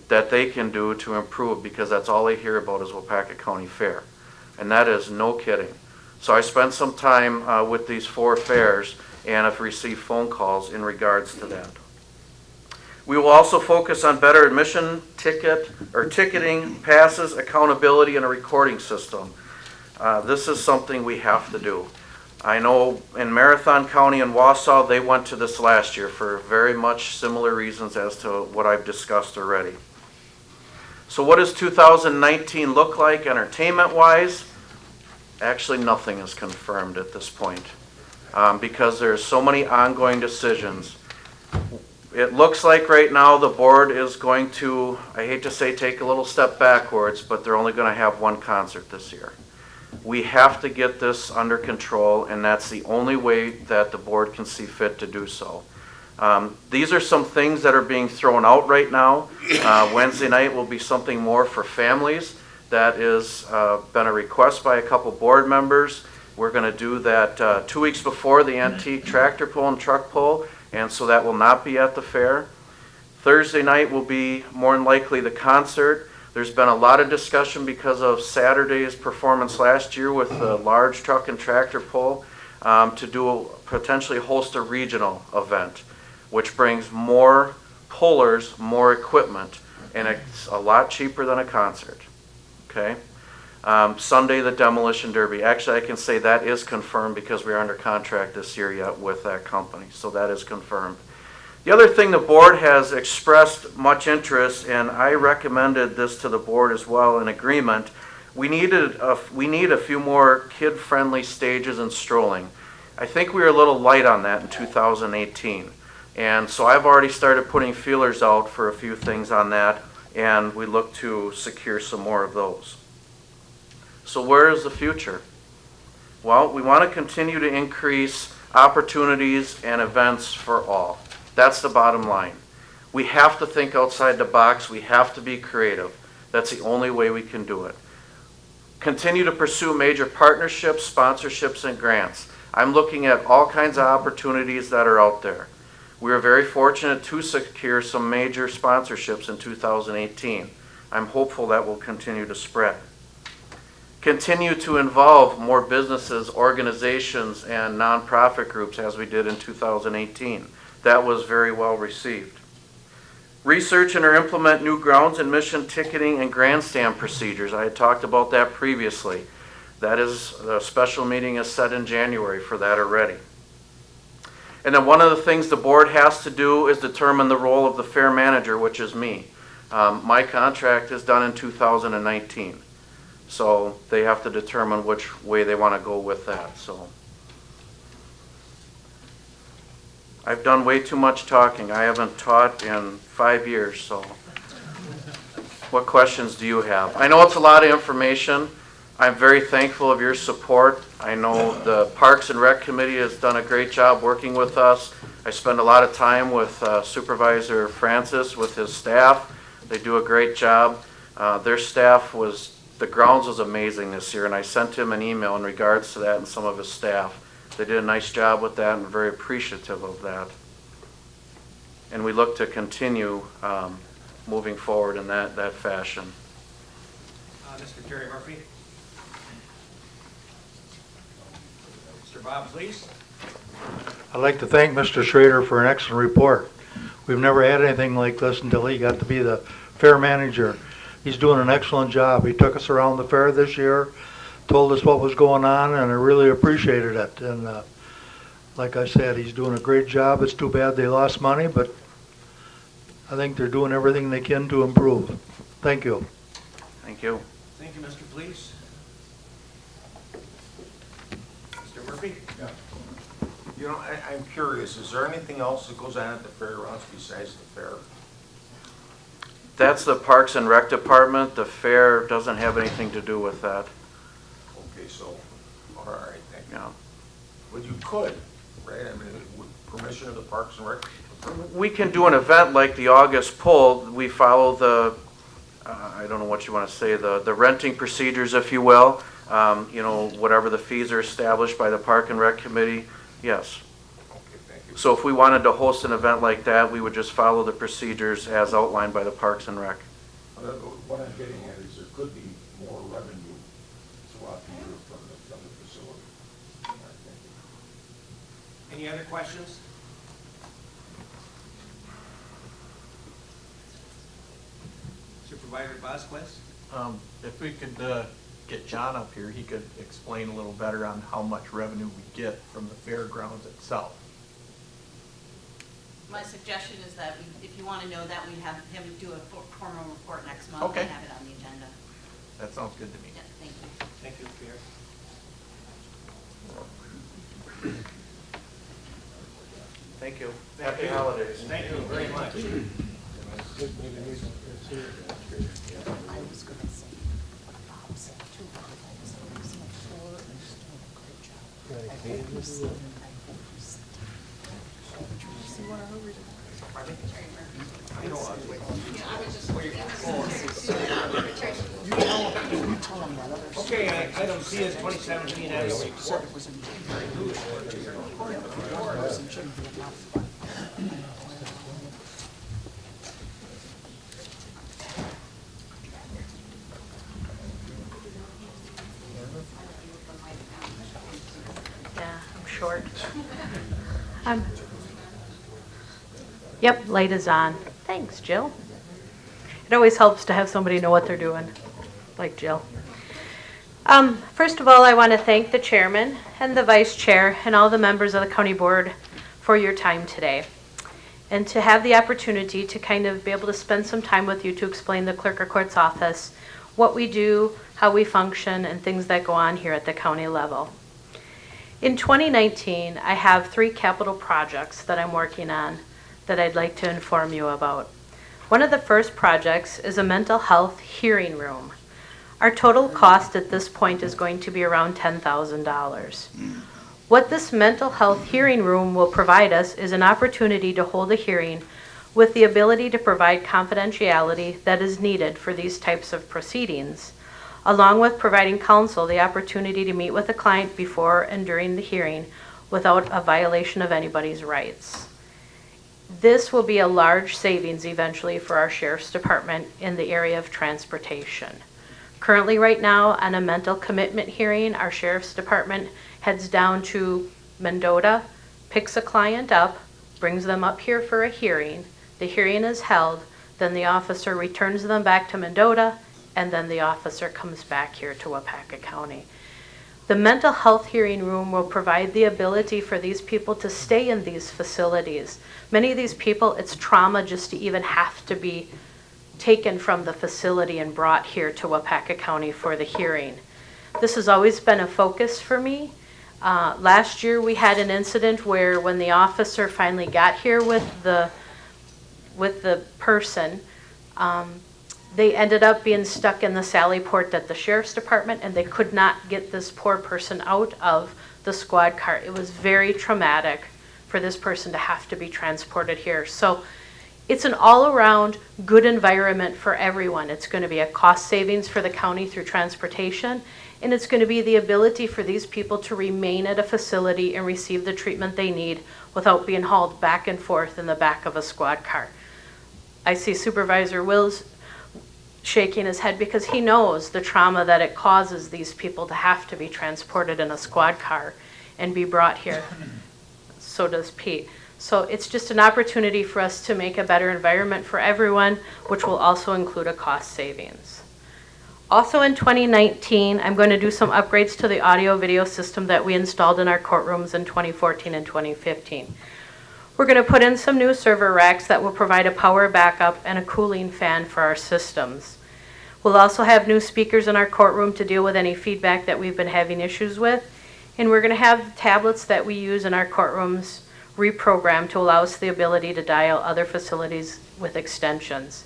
that they can do to improve, because that's all they hear about is Waupaca County Fair. And that is no kidding. So I spent some time with these 4 fairs and have received phone calls in regards to that. We will also focus on better admission ticketing, passes, accountability, and a recording system. This is something we have to do. I know in Marathon County and Wausau, they went to this last year for very much similar reasons as to what I've discussed already. So what does 2019 look like entertainment-wise? Actually, nothing is confirmed at this point because there's so many ongoing decisions. It looks like right now the board is going to, I hate to say take a little step backwards, but they're only going to have 1 concert this year. We have to get this under control, and that's the only way that the board can see fit to do so. These are some things that are being thrown out right now. Wednesday night will be something more for families. That is been a request by a couple board members. We're going to do that 2 weeks before the antique tractor pull and truck pull, and so that will not be at the fair. Thursday night will be more than likely the concert. There's been a lot of discussion because of Saturday's performance last year with the large truck and tractor pull to potentially host a regional event, which brings more pullers, more equipment, and it's a lot cheaper than a concert. Okay. Sunday, the demolition derby. Actually, I can say that is confirmed because we are under contract this year yet with that company, so that is confirmed. The other thing, the board has expressed much interest, and I recommended this to the board as well in agreement. We need a few more kid-friendly stages and strolling. I think we were a little light on that in 2018, and so I've already started putting feelers out for a few things on that, and we look to secure some more of those. So where is the future? Well, we want to continue to increase opportunities and events for all. That's the bottom line. We have to think outside the box. We have to be creative. That's the only way we can do it. Continue to pursue major partnerships, sponsorships, and grants. I'm looking at all kinds of opportunities that are out there. We are very fortunate to secure some major sponsorships in 2018. I'm hopeful that will continue to spread. Continue to involve more businesses, organizations, and nonprofit groups as we did in 2018. That was very well received. Research and or implement new grounds and mission ticketing and grandstand procedures. I had talked about that previously. That is, the special meeting is set in January for that already. And then one of the things the board has to do is determine the role of the fair manager, which is me. My contract is done in 2019. So they have to determine which way they want to go with that. So I've done way too much talking. I haven't taught in 5 years, so what questions do you have? I know it's a lot of information. I'm very thankful of your support. I know the Parks and Rec Committee has done a great job working with us. I spend a lot of time with Supervisor Francis, with his staff. They do a great job. Their staff the grounds was amazing this year, and I sent him an email in regards to that and some of his staff. They did a nice job with that and we're very appreciative of that. And we look to continue moving forward in that fashion. Mr. Terry Murphy. Mr. Bob, please. I'd like to thank Mr. Schrader for an excellent report. We've never had anything like this until he got to be the fair manager. He's doing an excellent job. He took us around the fair this year, told us what was going on, and I really appreciated it. And like I said, he's doing a great job. It's too bad they lost money, but I think they're doing everything they can to improve. Thank you. Thank you. Thank you, Mr. Police. Mr. Murphy? Yeah. You know, I'm curious, is there anything else that goes on at the fairgrounds besides the fair? That's the Parks and Rec Department. The fair doesn't have anything to do with that. Okay, so, all right, thank you. Yeah. Well, you could, right? I mean, with permission of the Parks and Rec Department? We can do an event like the August pull. We follow the, I don't know what you want to say, the renting procedures, if you will. You know, whatever the fees are established by the Park and Rec Committee, yes. Okay, thank you. So if we wanted to host an event like that, we would just follow the procedures as outlined by the Parks and Rec. What I'm getting at is there could be more revenue throughout the year from the facility. All right, thank you. Any other questions? Supervisor Vasquez? If we could get John up here, he could explain a little better on how much revenue we get from the fairgrounds itself. My suggestion is that if you want to know that, we have him do a formal report next month Okay. and have it on the agenda. That sounds good to me. Yeah, thank you. Thank you, Pierre. Thank you. Happy holidays. Thank you very much. I was going to say what Bob said too. I was always like, "Sure, he's doing a great job." I hope you see it. I hope you see it. Did you see one of her reports? Pardon me? I know, I was waiting. Yeah, I was just. You tell them that other. Okay, item C is 2017 annual Said report. it was in Vietnam. Yeah, I'm short. Yep, light is on. Thanks, Jill. It always helps to have somebody know what they're doing, like Jill. First of all, I want to thank the chairman and the vice chair and all the members of the county board for your time today. And to have the opportunity to kind of be able to spend some time with you to explain the clerk of court's office, what we do, how we function, and things that go on here at the county level. In 2019, I have 3 capital projects that I'm working on that I'd like to inform you about. One of the first projects is a mental health hearing room. Our total cost at this point is going to be around $10,000. What this mental health hearing room will provide us is an opportunity to hold a hearing with the ability to provide confidentiality that is needed for these types of proceedings, along with providing counsel the opportunity to meet with the client before and during the hearing without a violation of anybody's rights. This will be a large savings eventually for our sheriff's department in the area of transportation. Currently, right now, on a mental commitment hearing, our sheriff's department heads down to Mendota, picks a client up, brings them up here for a hearing. The hearing is held, then the officer returns them back to Mendota, and then the officer comes back here to Waupaca County. The mental health hearing room will provide the ability for these people to stay in these facilities. Many of these people, it's trauma just to even have to be taken from the facility and brought here to Waupaca County for the hearing. This has always been a focus for me. Last year we had an incident where when the officer finally got here with the person, they ended up being stuck in the Sally Port at the sheriff's department, and they could not get this poor person out of the squad car. It was very traumatic for this person to have to be transported here. So it's an all-around good environment for everyone. It's going to be a cost savings for the county through transportation, and it's going to be the ability for these people to remain at a facility and receive the treatment they need without being hauled back and forth in the back of a squad car. I see Supervisor Wills shaking his head because he knows the trauma that it causes these people to have to be transported in a squad car and be brought here. so does Pete. So it's just an opportunity for us to make a better environment for everyone, which will also include a cost savings. Also in 2019, I'm going to do some upgrades to the audio video system that we installed in our courtrooms in 2014 and 2015. We're going to put in some new server racks that will provide a power backup and a cooling fan for our systems. We'll also have new speakers in our courtroom to deal with any feedback that we've been having issues with. And we're going to have tablets that we use in our courtrooms reprogrammed to allow us the ability to dial other facilities with extensions.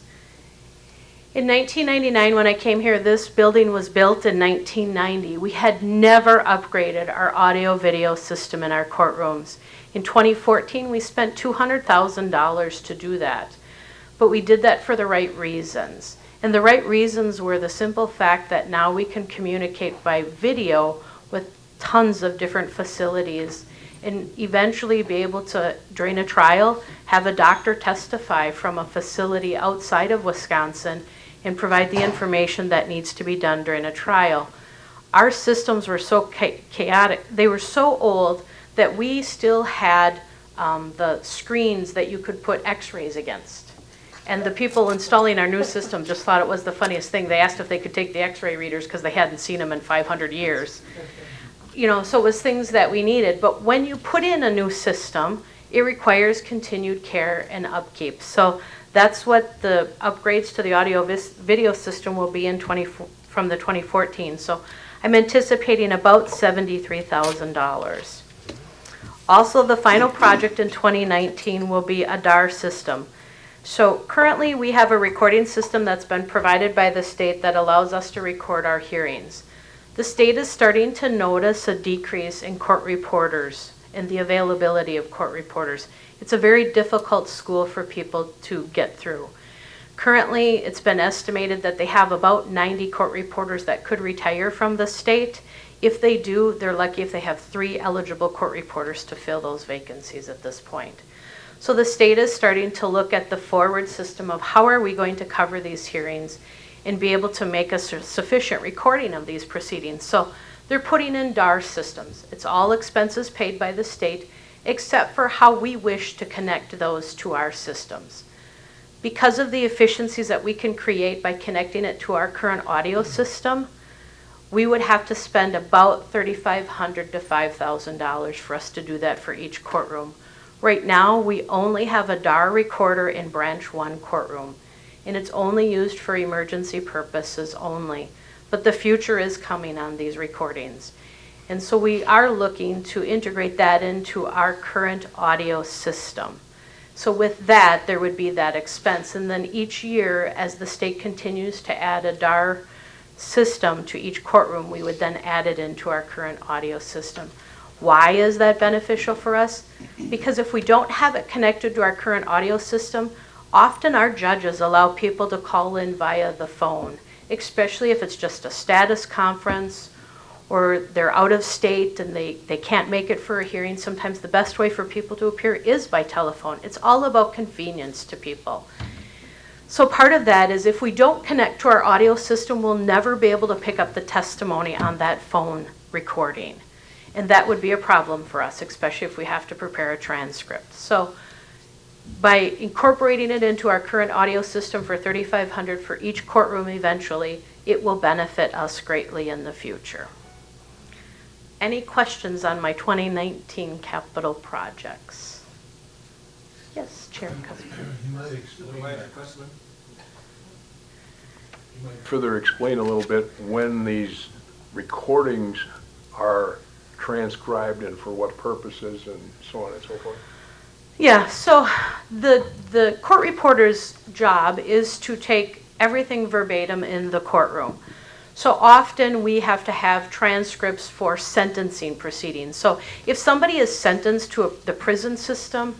In 1999, when I came here, this building was built in 1990. We had never upgraded our audio video system in our courtrooms. In 2014, we spent $200,000 to do that. But we did that for the right reasons. And the right reasons were the simple fact that now we can communicate by video with tons of different facilities and eventually be able to, during a trial, have a doctor testify from a facility outside of Wisconsin and provide the information that needs to be done during a trial. Our systems were so chaotic, they were so old that we still had the screens that you could put x-rays against. And the people installing our new system just thought it was the funniest thing. They asked if they could take the x-ray readers because they hadn't seen them in 500 years. You know, so it was things that we needed. But when you put in a new system, it requires continued care and upkeep. So that's what the upgrades to the audio video system will be in from the 2014. So I'm anticipating about $73,000. Also, the final project in 2019 will be a DAR system. So currently we have a recording system that's been provided by the state that allows us to record our hearings. The state is starting to notice a decrease in court reporters and the availability of court reporters. It's a very difficult school for people to get through. Currently, it's been estimated that they have about 90 court reporters that could retire from the state. If they do, they're lucky if they have 3 eligible court reporters to fill those vacancies at this point. So the state is starting to look at the forward system of how are we going to cover these hearings and be able to make a sufficient recording of these proceedings. So they're putting in DAR systems. It's all expenses paid by the state, except for how we wish to connect those to our systems. Because of the efficiencies that we can create by connecting it to our current audio system, we would have to spend about $3,500 to $5,000 for us to do that for each courtroom. Right now, we only have a DAR recorder in Branch 1 courtroom, and it's only used for emergency purposes only. But the future is coming on these recordings. And so we are looking to integrate that into our current audio system. So with that, there would be that expense. And then each year, as the state continues to add a DAR system to each courtroom, we would then add it into our current audio system. Why is that beneficial for us? Because if we don't have it connected to our current audio system, often our judges allow people to call in via the phone, especially if it's just a status conference or they're out of state and they can't make it for a hearing. Sometimes the best way for people to appear is by telephone. It's all about convenience to people. So part of that is if we don't connect to our audio system, we'll never be able to pick up the testimony on that phone recording. And that would be a problem for us, especially if we have to prepare a transcript. So by incorporating it into our current audio system for $3,500 for each courtroom eventually, it will benefit us greatly in the future. Any questions on my 2019 capital projects? Yes, Chair Cuthbert. Further explain a little bit when these recordings are transcribed and for what purposes and so on and so forth? Yeah, so the court reporter's job is to take everything verbatim in the courtroom. So often we have to have transcripts for sentencing proceedings. So if somebody is sentenced to the prison system,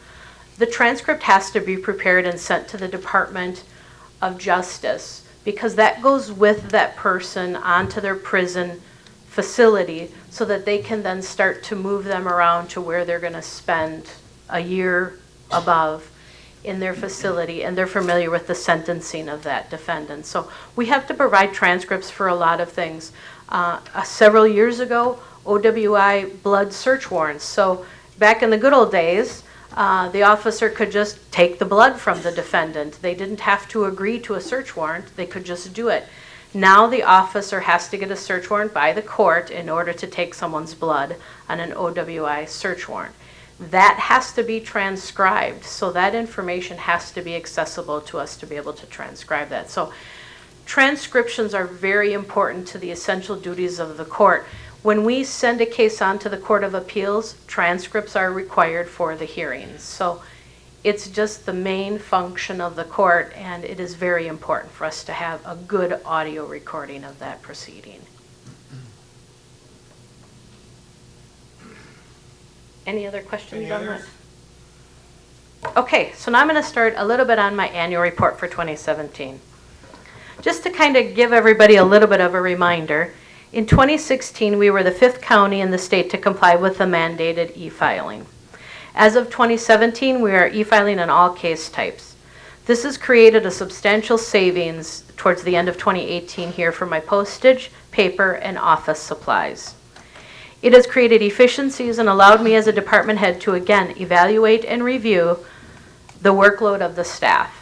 the transcript has to be prepared and sent to the Department of Justice because that goes with that person onto their prison facility so that they can then start to move them around to where they're going to spend a year above in their facility, and they're familiar with the sentencing of that defendant. So we have to provide transcripts for a lot of things. Several years ago, OWI blood search warrants. So Back in the good old days, the officer could just take the blood from the defendant. They didn't have to agree to a search warrant. They could just do it. Now the officer has to get a search warrant by the court in order to take someone's blood on an OWI search warrant. That has to be transcribed, so that information has to be accessible to us to be able to transcribe that. So transcriptions are very important to the essential duties of the court. When we send a case on to the Court of Appeals, transcripts are required for the hearings. So it's just the main function of the court, and it is very important for us to have a good audio recording of that proceeding. Any other questions on that? Okay, so now I'm going to start a little bit on my annual report for 2017. Just to kind of give everybody a little bit of a reminder, in 2016 we were the 5th county in the state to comply with the mandated e-filing. As of 2017, we are e-filing on all case types. This has created a substantial savings towards the end of 2018 here for my postage, paper, and office supplies. It has created efficiencies and allowed me as a department head to again evaluate and review the workload of the staff.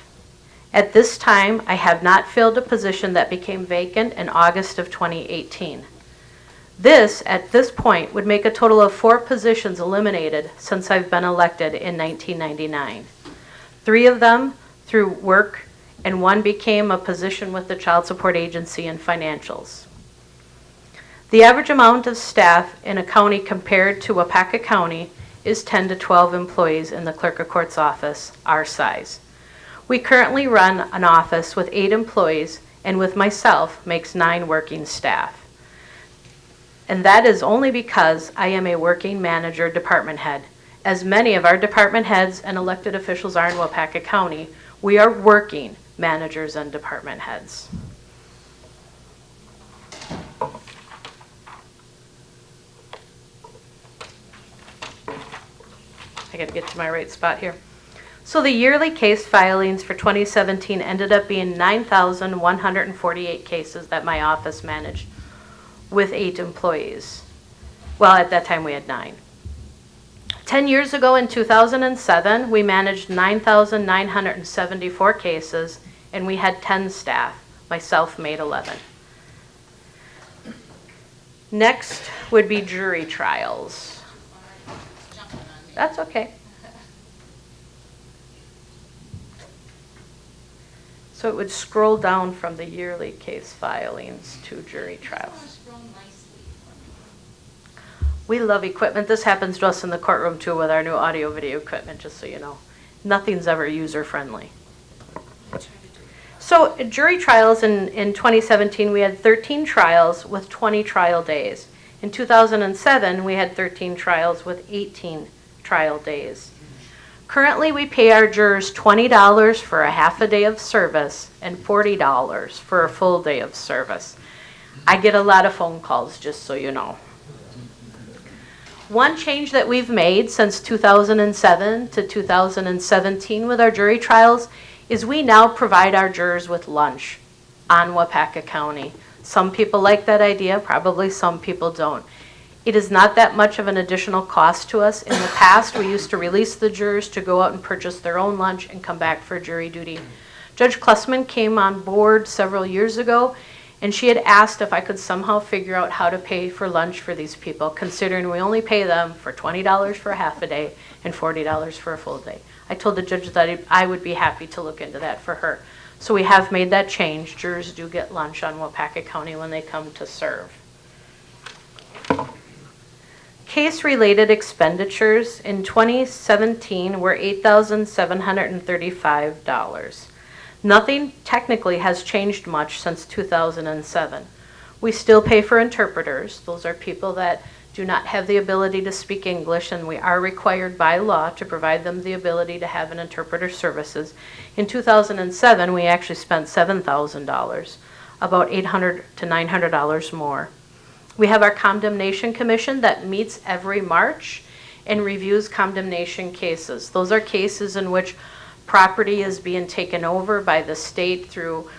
At this time, I have not filled a position that became vacant in August of 2018. This, at this point, would make a total of 4 positions eliminated since I've been elected in 1999. 3 of them through work, and 1 became a position with the Child Support Agency and financials. The average amount of staff in a county compared to Waupaca County is 10 to 12 employees in the Clerk of Court's office, our size. We currently run an office with 8 employees, and with myself makes 9 working staff. And that is only because I am a working manager department head. As many of our department heads and elected officials are in Waupaca County, we are working managers and department heads. I gotta get to my right spot here. So the yearly case filings for 2017 ended up being 9,148 cases that my office managed with 8 employees. Well, at that time we had 9. 10 years ago in 2007, we managed 9,974 cases and we had 10 staff. Myself made 11. Next would be jury trials. That's okay. So it would scroll down from the yearly case filings to jury trials. We love equipment. This happens to us in the courtroom too with our new audio video equipment, just so you know. Nothing's ever user friendly. So jury trials in 2017, we had 13 trials with 20 trial days. In 2007, we had 13 trials with 18 trial days. Currently, we pay our jurors $20 for a half a day of service and $40 for a full day of service. I get a lot of phone calls, just so you know. One change that we've made since 2007 to 2017 with our jury trials is we now provide our jurors with lunch on Waupaca County. Some people like that idea, probably some people don't. It is not that much of an additional cost to us. In the past, we used to release the jurors to go out and purchase their own lunch and come back for jury duty. Judge Klessman came on board several years ago, and she had asked if I could somehow figure out how to pay for lunch for these people, considering we only pay them for $20 for a half a day and $40 for a full day. I told the judge that I would be happy to look into that for her. So we have made that change. Jurors do get lunch on Waupaca County when they come to serve. Case-related expenditures in 2017 were $8,735. Nothing technically has changed much since 2007. We still pay for interpreters. Those are people that do not have the ability to speak English, and we are required by law to provide them the ability to have an interpreter services. In 2007, we actually spent $7,000, about $800 to $900 more. We have our condemnation commission that meets every March and reviews condemnation cases. Those are cases in which property is being taken over by the state through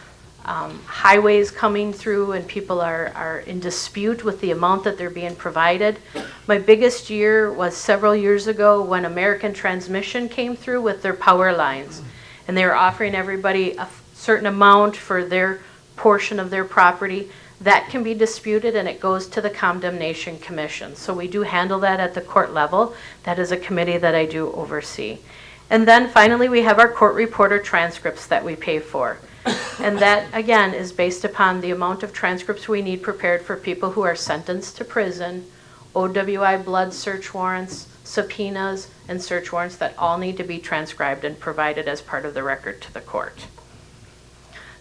highways coming through and people are in dispute with the amount that they're being provided. My biggest year was several years ago when American Transmission came through with their power lines. And they were offering everybody a certain amount for their portion of their property. That can be disputed and it goes to the Condemnation Commission. So we do handle that at the court level. That is a committee that I do oversee. And then finally we have our court reporter transcripts that we pay for. And that again is based upon the amount of transcripts we need prepared for people who are sentenced to prison, OWI blood search warrants, subpoenas, and search warrants that all need to be transcribed and provided as part of the record to the court.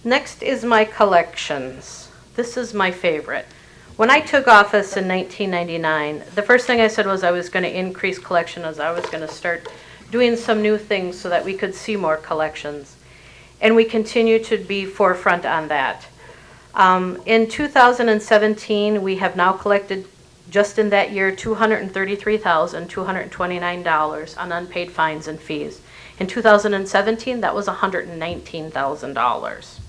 Next is my collections. This is my favorite. When I took office in 1999, the first thing I said was I was going to increase collection, as I was going to start doing some new things so that we could see more collections. And we continue to be forefront on that. In 2017, we have now collected, just in that year, $233,229 on unpaid fines and fees. In 2017, that was $119,000.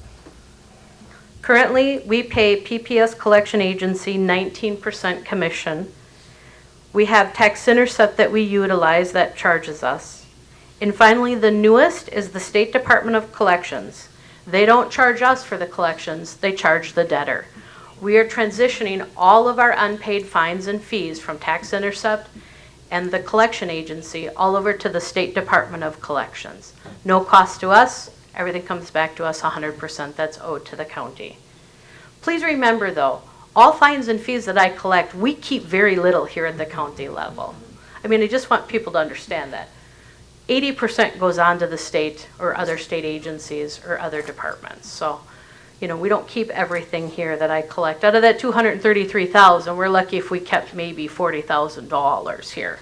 Currently, we pay PPS Collection Agency 19% commission. We have Tax Intercept that we utilize that charges us. And finally, the newest is the State Department of Collections. They don't charge us for the collections, they charge the debtor. We are transitioning all of our unpaid fines and fees from Tax Intercept and the collection agency all over to the State Department of Collections. No cost to us, everything comes back to us 100%, that's owed to the county. Please remember though, all fines and fees that I collect, we keep very little here at the county level. I mean, I just want people to understand that. 80% goes on to the state or other state agencies or other departments. So, you know, we don't keep everything here that I collect. Out of that $233,000, we're lucky if we kept maybe $40,000 here.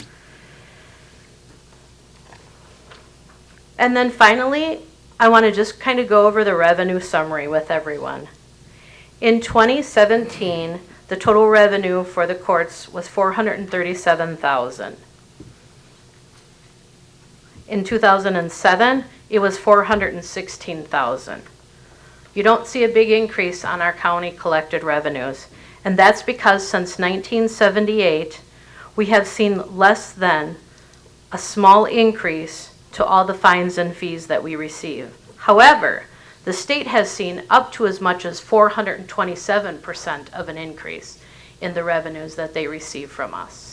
And then finally, I want to just kind of go over the revenue summary with everyone. In 2017, the total revenue for the courts was $437,000. In 2007, it was $416,000. You don't see a big increase on our county collected revenues, and that's because since 1978, we have seen less than a small increase to all the fines and fees that we receive. However, the state has seen up to as much as 427% of an increase in the revenues that they receive from us.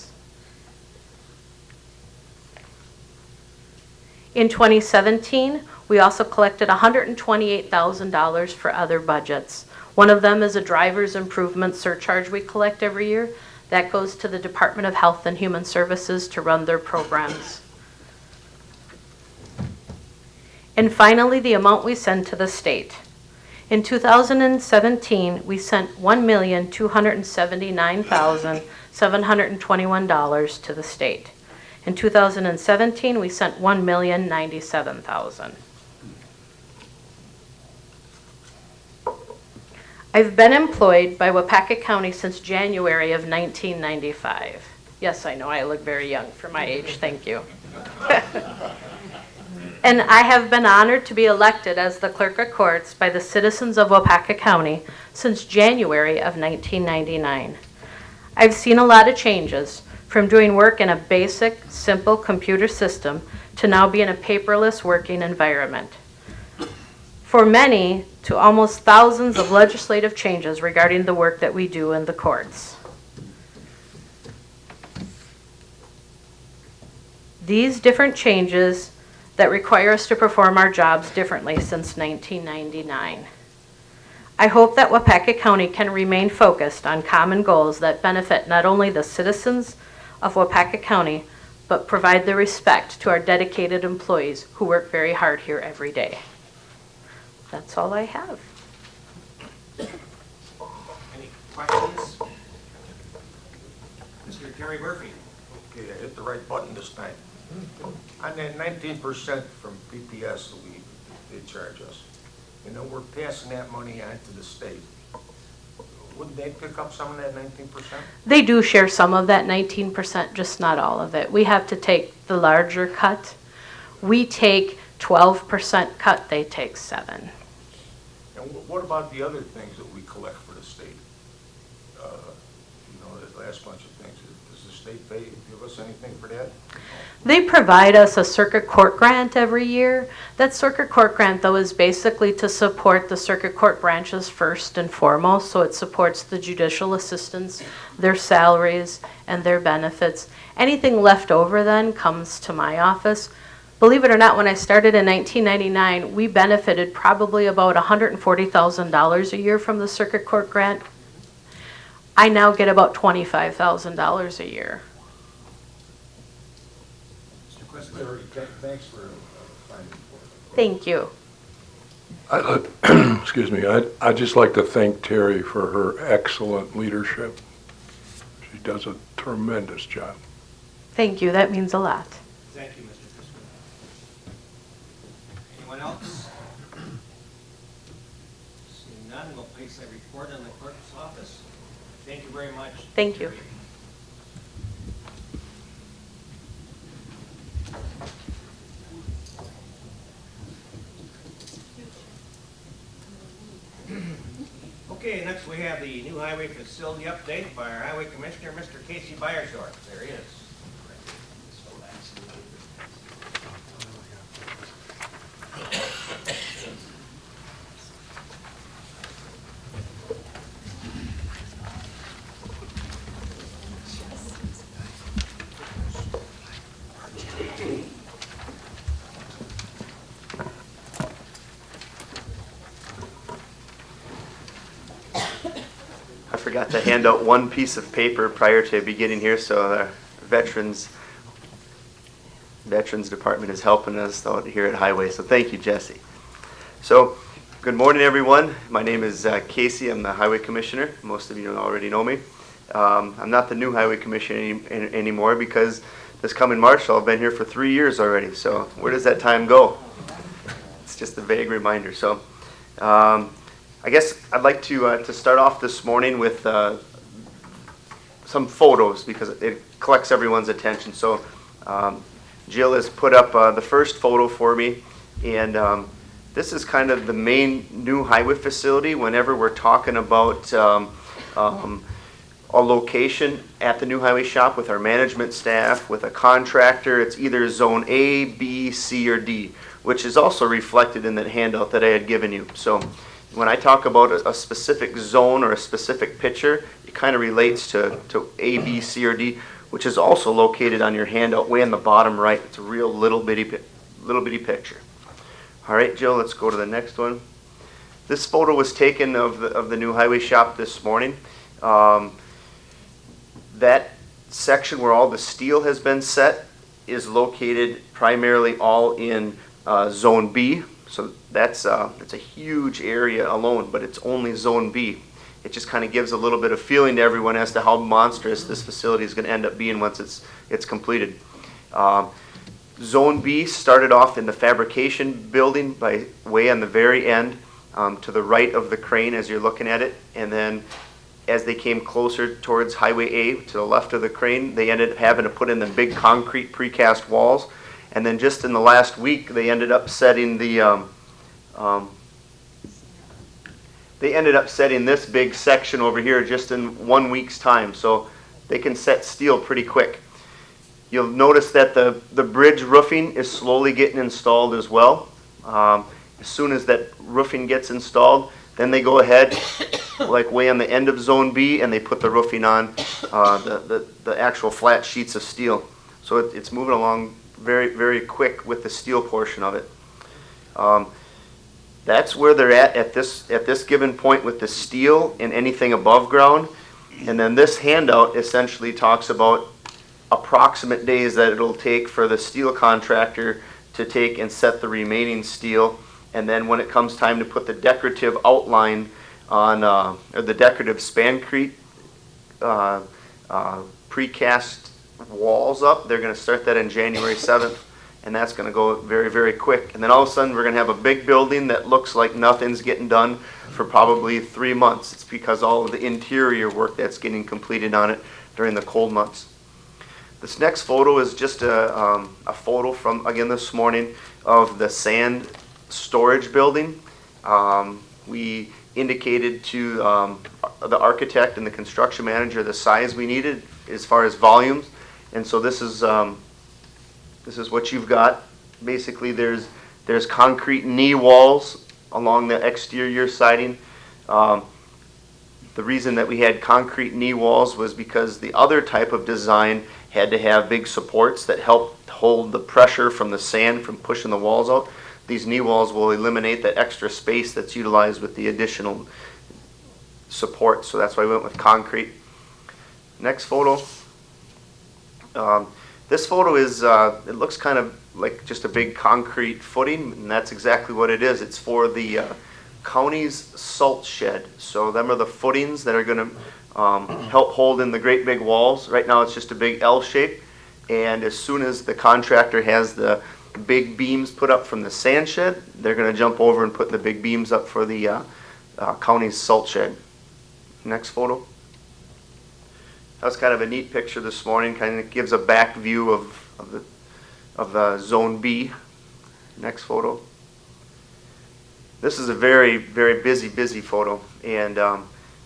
In 2017, we also collected $128,000 for other budgets. One of them is a driver's improvement surcharge we collect every year. That goes to the Department of Health and Human Services to run their programs. And finally, the amount we send to the state. In 2017, we sent $1,279,721 to the state. In 2017, we sent $1,097,000. I've been employed by Waupaca County since January of 1995. Yes, I know, I look very young for my age, thank you. And I have been honored to be elected as the Clerk of Courts by the citizens of Waupaca County since January of 1999. I've seen a lot of changes, from doing work in a basic, simple computer system to now be in a paperless working environment. For many, to almost thousands of legislative changes regarding the work that we do in the courts. These different changes that require us to perform our jobs differently since 1999. I hope that Waupaca County can remain focused on common goals that benefit not only the citizens of Waupaca County, but provide the respect to our dedicated employees who work very hard here every day. That's all I have. Any questions? Mr. Terry Murphy. Okay, I hit the right button this time. On that 19% from PPS that they charge us, you know, we're passing that money on to the state. Wouldn't they pick up some of that 19%? They do share some of that 19%, just not all of it. We have to take the larger cut. We take 12% cut, they take 7%. And And what about the other things that we collect for the state? The last bunch of things, does the state give us anything for that? They provide us a circuit court grant every year. That circuit court grant, though, is basically to support the circuit court branches first and foremost. So it supports the judicial assistants, their salaries, and their benefits. Anything left over then comes to my office. Believe it or not, when I started in 1999, we benefited probably about $140,000 a year from the circuit court grant. I now get about $25,000 a year. Mr. Questler, thanks for finding for it. Thank you. Excuse me. I'd just like to thank Terry for her excellent leadership. She does a tremendous job. Thank you. That means a lot. Thank you, Mr. Fisker. Anyone else? Seeing none, we'll place a report in the clerk's office. Thank you very much. Thank you. Okay, next we have the new highway facility update by our highway commissioner, Mr. Casey Byershore. There he is. I forgot to hand out one piece of paper prior to beginning here, so the Veterans Department is helping us out here at Highway, so thank you, Jesse. So, good morning, everyone. My name is Casey. I'm the Highway Commissioner. Most of you already know me. I'm not the new Highway Commissioner anymore because this coming March, I'll have been here for 3 years already, so where does that time go? It's just a vague reminder. So, I guess I'd like to start off this morning with some photos because it collects everyone's attention. So Jill has put up the first photo for me, and this is kind of the main new highway facility whenever we're talking about a location at the new highway shop with our management staff, with a contractor. It's either zone A, B, C, or D, which is also reflected in that handout that I had given you. So when I talk about a specific zone or a specific picture, it kind of relates to A, B, C, or D, which is also located on your handout way in the bottom right. It's a real little bitty picture. All right, Jill, let's go to the next one. This photo was taken of the new highway shop this morning. That section where all the steel has been set is located primarily all in Zone B. So it's a huge area alone, but it's only Zone B. It just kind of gives a little bit of feeling to everyone as to how monstrous this facility is going to end up being once it's completed. Zone B started off in the fabrication building by way on the very end to the right of the crane as you're looking at it, and then as they came closer towards Highway A to the left of the crane, they ended up having to put in the big concrete precast walls. And then just in the last week, they ended up setting this big section over here just in 1 week's time. So they can set steel pretty quick. You'll notice that the bridge roofing is slowly getting installed as well. As soon as that roofing gets installed, then they go ahead, like way on the end of Zone B, and they put the roofing on the actual flat sheets of steel. So it's moving along very, very quick with the steel portion of it. That's where they're at this given point with the steel and anything above ground. And then this handout essentially talks about approximate days that it'll take for the steel contractor to take and set the remaining steel. And then when it comes time to put the decorative outline on, or the decorative spancrete precast walls up, they're going to start that on January 7th, and that's going to go very, very quick. And then all of a sudden we're going to have a big building that looks like nothing's getting done for probably 3 months. It's because all of the interior work that's getting completed on it during the cold months. This next photo is just a photo from, again, this morning of the sand storage building. We indicated to the architect and the construction manager the size we needed as far as volumes, and so this is what you've got. Basically, there's concrete knee walls along the exterior siding. The reason that we had concrete knee walls was because the other type of design had to have big supports that helped hold the pressure from the sand from pushing the walls out. These knee walls will eliminate that extra space that's utilized with the additional support, so that's why we went with concrete. Next photo. This photo is, it looks kind of like just a big concrete footing, and that's exactly what it is. It's for the county's salt shed. So them are the footings that are going to help hold in the great big walls. Right now it's just a big L shape, and as soon as the contractor has the big beams put up from the sand shed, they're going to jump over and put the big beams up for the county's salt shed. Next photo. That was kind of a neat picture this morning. Kind of gives a back view of the Zone B. Next photo. This is a very, very busy photo, and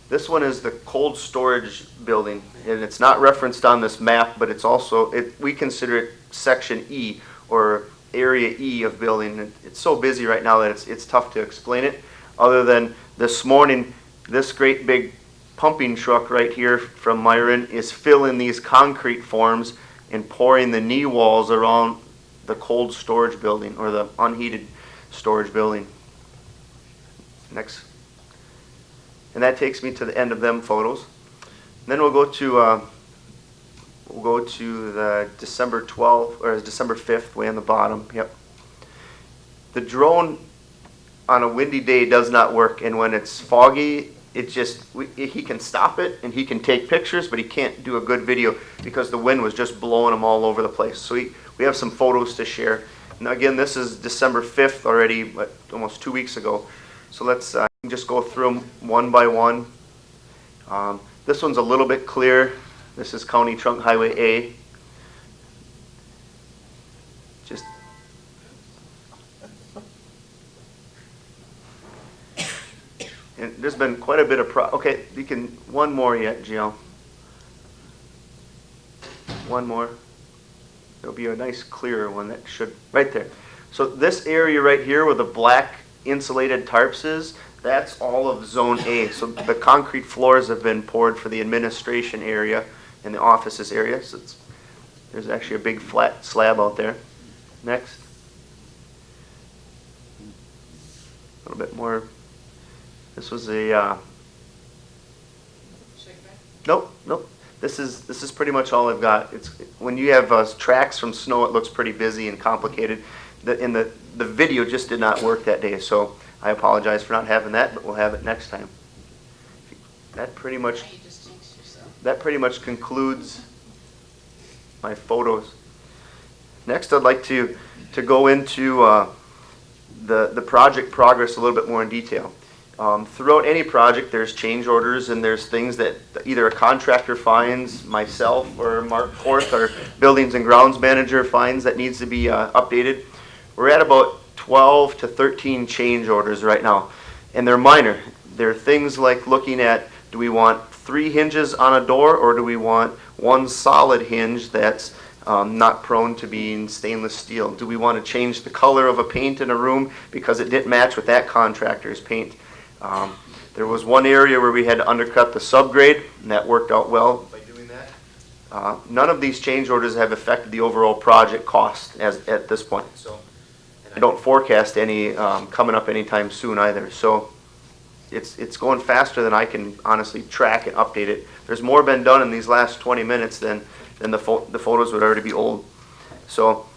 this one is the cold storage building, and it's not referenced on this map, but it's also, we consider it Section E, or Area E of building. It's so busy right now that it's tough to explain it, other than this morning, this great big pumping truck right here from Myron is filling these concrete forms and pouring the knee walls around the cold storage building, or the unheated storage building. Next. And that takes me to the end of them photos. And then we'll go to the December 12th, or December 5th, way on the bottom. Yep. The drone on a windy day does not work, and when it's foggy, it just, he can stop it and he can take pictures, but he can't do a good video because the wind was just blowing them all over the place. So we have some photos to share. Now again, this is December 5th already, but almost 2 weeks ago. So let's just go through them one by one. This one's a little bit clear. This is County Trunk Highway A. Just and there's been quite a bit of okay, you can, one more yet, Gio. One more. There'll be a nice clearer one that should, right there. So this area right here where the black insulated tarps is, that's all of Zone A. So the concrete floors have been poured for the administration area and the offices area. So there's actually a big flat slab out there. Next. A little bit more. This was a nope. This is pretty much all I've got. It's when you have tracks from snow, it looks pretty busy and complicated. The video just did not work that day, so I apologize for not having that, but we'll have it next time. That pretty much concludes my photos. Next, I'd like to go into the project progress a little bit more in detail. Throughout any project, there's change orders and there's things that either a contractor finds, myself or Mark Korth, our buildings and grounds manager, finds that needs to be updated. We're at about 12 to 13 change orders right now, and they're minor. They're things like looking at, do we want 3 hinges on a door, or do we want 1 solid hinge that's not prone to being stainless steel? Do we want to change the color of a paint in a room because it didn't match with that contractor's paint? There was one area where we had to undercut the subgrade, and that worked out well by doing that. None of these change orders have affected the overall project cost at this point. So, and I don't forecast any coming up anytime soon either. So it's going faster than I can honestly track and update it. There's more been done in these last 20 minutes than the photos would already be old. So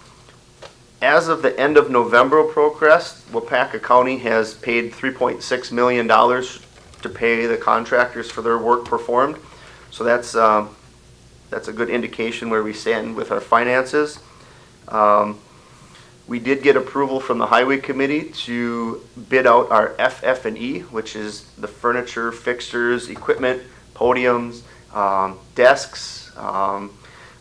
as of the end of November progress, Waupaca County has paid $3.6 million to pay the contractors for their work performed. So that's a good indication where we stand with our finances. We did get approval from the Highway Committee to bid out our FF&E, which is the furniture, fixtures, equipment, podiums, desks,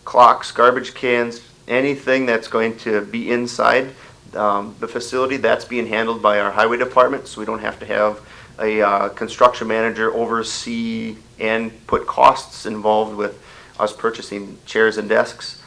clocks, garbage cans, anything that's going to be inside the facility. That's being handled by our highway department, so we don't have to have a construction manager oversee and put costs involved with us purchasing chairs and desks.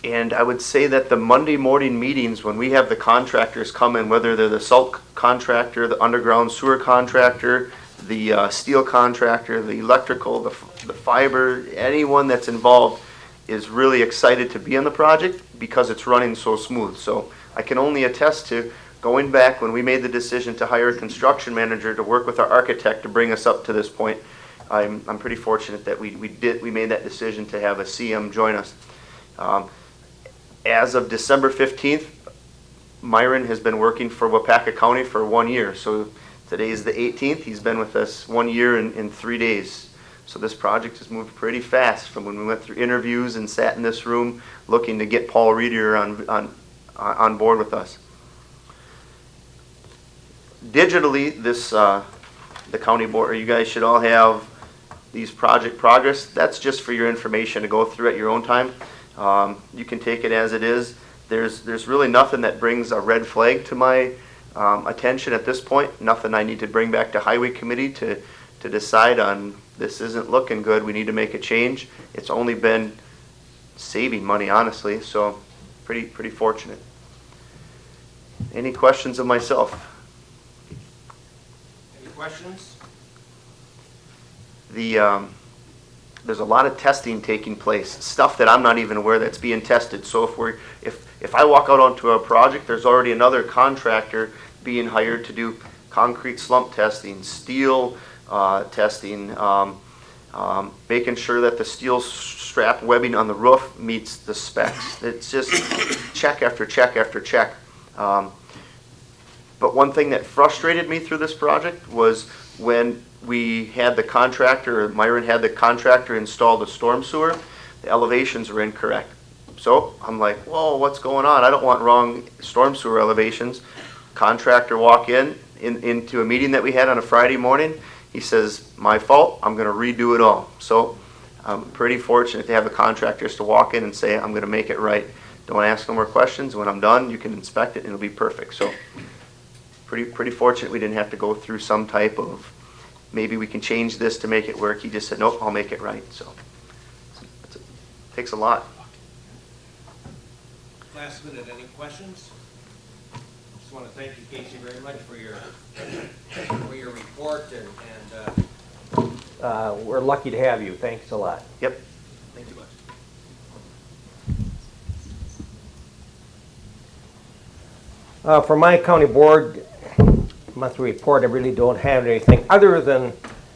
And I would say that the Monday morning meetings, when we have the contractors come in, whether they're the salt contractor, the underground sewer contractor, the steel contractor, the electrical, the fiber, anyone that's involved is really excited to be on the project because it's running so smooth. So I can only attest to going back when we made the decision to hire a construction manager to work with our architect to bring us up to this point. I'm pretty fortunate that we made that decision to have a CM join us. As of December 15th, Myron has been working for Waupaca County for 1 year. So today is the 18th. He's been with us 1 year in 3 days. So this project has moved pretty fast from when we went through interviews and sat in this room looking to get Paul Reeder on board with us. Digitally, the county board, you guys should all have these project progress. That's just for your information to go through at your own time. You can take it as it is. There's really nothing that brings a red flag to my attention at this point. Nothing I need to bring back to Highway Committee to decide on. This isn't looking good. We need to make a change. It's only been saving money, honestly. So pretty fortunate. Any questions of myself? Any questions? There's a lot of testing taking place, stuff that I'm not even aware that's being tested. So if I walk out onto a project, there's already another contractor being hired to do concrete slump testing, steel testing, making sure that the steel strap webbing on the roof meets the specs. It's just check after check after check. But one thing that frustrated me through this project was when we had the contractor, or Myron had the contractor install the storm sewer, the elevations were incorrect. So I'm like, whoa, what's going on? I don't want wrong storm sewer elevations. Contractor walk into a meeting that we had on a Friday morning. He says, my fault, I'm gonna redo it all. So I'm pretty fortunate to have the contractors to walk in and say, I'm gonna make it right. Don't ask no more questions. When I'm done, you can inspect it and it'll be perfect. So pretty fortunate we didn't have to go through some type of, maybe we can change this to make it work. He just said, nope, I'll make it right. So it takes a lot. Last minute, any questions? Just want to thank you, Casey, very much for your report, and we're lucky to have you. Thanks a lot. Yep. Thank you much. For my county board monthly report, I really don't have anything other than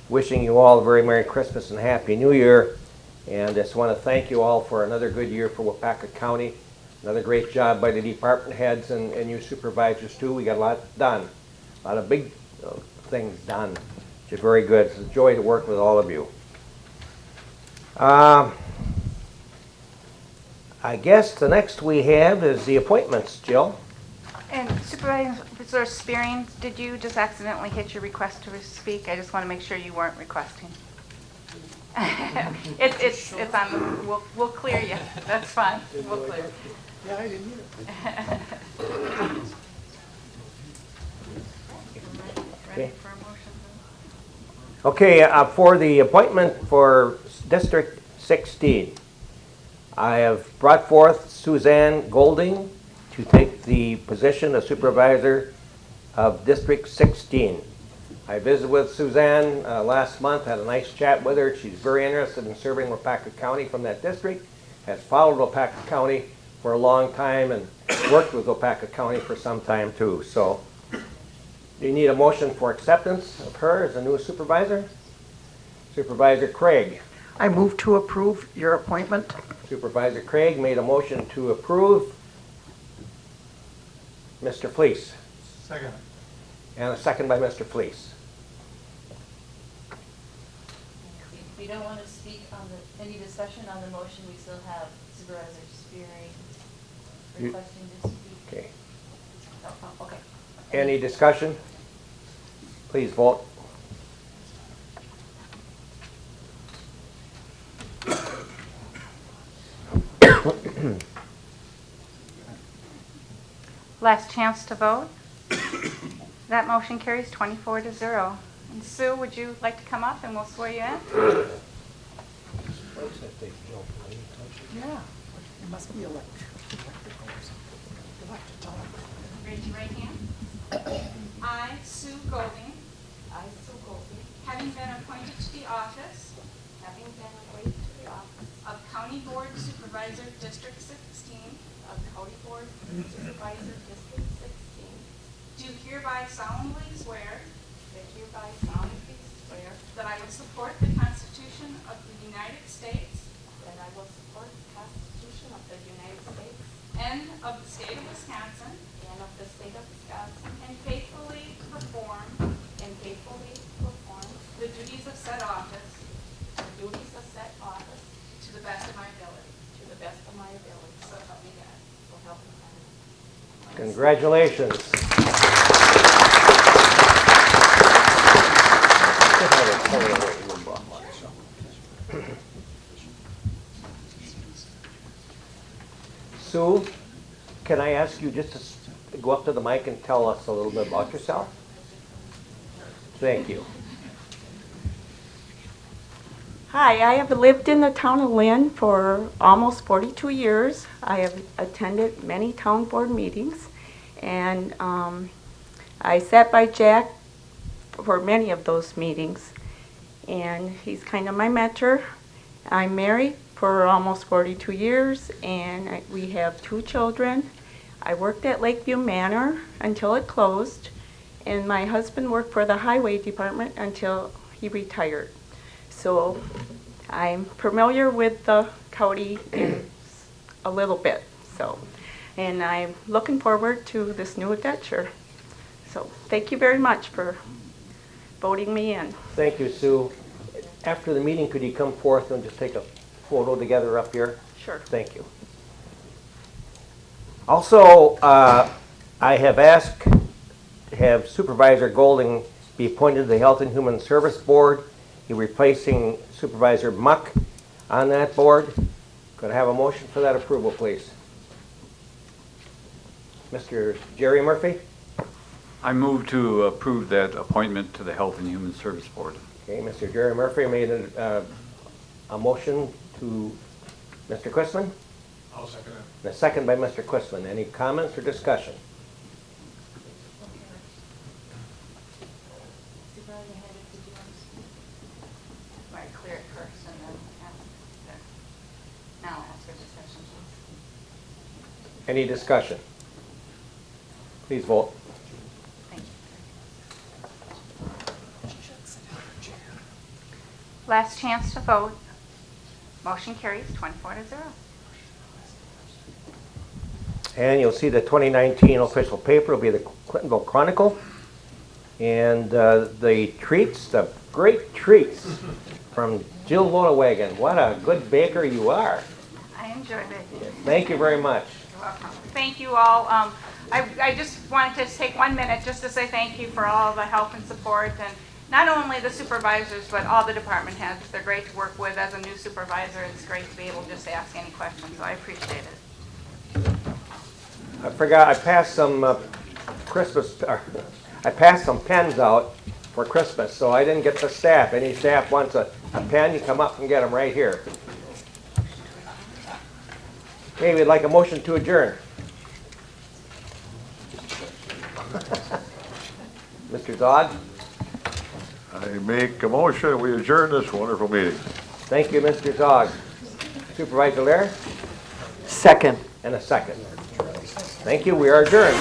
wishing you all a very Merry Christmas and Happy New Year. And I just want to thank you all for another good year for Waupaca County. Another great job by the department heads and you supervisors too. We got a lot done, a lot of big things done, which is very good. It's a joy to work with all of you. I guess the next we have is the appointments, Jill. And Supervisor Spearing, did you just accidentally hit your request to speak? I just want to make sure you weren't requesting. It's on the, we'll clear you. That's fine. We'll clear. Yeah, I didn't either. Ready for a motion? Okay, for the appointment for District 16, I have brought forth Suzanne Golding to take the position of supervisor of District 16. I visited with Suzanne last month, had a nice chat with her. She's very interested in serving Waupaca County from that district, has followed Waupaca County for a long time and worked with Waupaca County for some time too. So, do you need a motion for acceptance of her as a new supervisor? Supervisor Craig. I move to approve your appointment. Supervisor Craig made a motion to approve. Mr. Fleece. Second. And a second by Mr. Fleece. If you don't want to speak on any discussion on the motion, we still have Supervisor Spearing requesting to speak. Okay. Oh, okay. Any discussion? Please vote. Last chance to vote. That motion carries 24-0. And Sue, would you like to come up and we'll swear you in? Yeah, it must be electrical. Raise your right hand. I, Sue Golding. I, Sue Golding. Having been appointed to the office. Having been appointed to the office. Of County Board Supervisor District 16. Of County Board Supervisor District 16. Do hereby solemnly swear. Do hereby solemnly swear. That I will support the Constitution of the United States. That I will support the Constitution of the United States. And of the state of Wisconsin. And of the state of Wisconsin. And faithfully perform. And faithfully perform. The duties of said office. The duties of said office. To the best of my ability. To the best of my ability. So help me God. So help me God. Congratulations. Sue, can I ask you just to go up to the mic and tell us a little bit about yourself? Thank you. Hi, I have lived in the town of Lynn for almost 42 years. I have attended many town board meetings, and I sat by Jack for many of those meetings, and he's kind of my mentor. I'm married for almost 42 years, and we have 2 children. I worked at Lakeview Manor until it closed, and my husband worked for the highway department until he retired. So I'm familiar with the county in a little bit. So, and I'm looking forward to this new adventure. So thank you very much for voting me in. Thank you, Sue. After the meeting, could you come forth and just take a photo together up here? Sure. Thank you. Also, I have asked to have Supervisor Golding be appointed to the Health and Human Service Board. He's replacing Supervisor Muck on that board. Could I have a motion for that approval, please? Mr. Jerry Murphy? I move to approve that appointment to the Health and Human Service Board. Okay, Mr. Jerry Murphy made a motion to Mr. Quistman. I'll second it. And a second by Mr. Quistman. Any comments or discussion? Right, clear it first and then ask the, now ask for discussion, please. Any discussion? Please vote. Last chance to vote. Motion carries 24-0. And you'll see the 2019 official paper will be the Clintonville Chronicle. And the treats, the great treats from Jill Vodawagon. What a good baker you are. I enjoyed it. Thank you very much. You're welcome. Thank you all. I just wanted to take 1 minute just to say thank you for all the help and support, and not only the supervisors, but all the department heads. They're great to work with. As a new supervisor, it's great to be able to just ask any questions, so I appreciate it. I forgot, I passed some I passed some pens out for Christmas, so I didn't get the staff. Any staff wants a pen, you come up and get them right here. Okay, we'd like a motion to adjourn. Mr. Dodd? I make a motion, we adjourn this wonderful meeting. Thank you, Mr. Zog. Supervisor Lair? Second. And a second. Thank you, we are adjourned.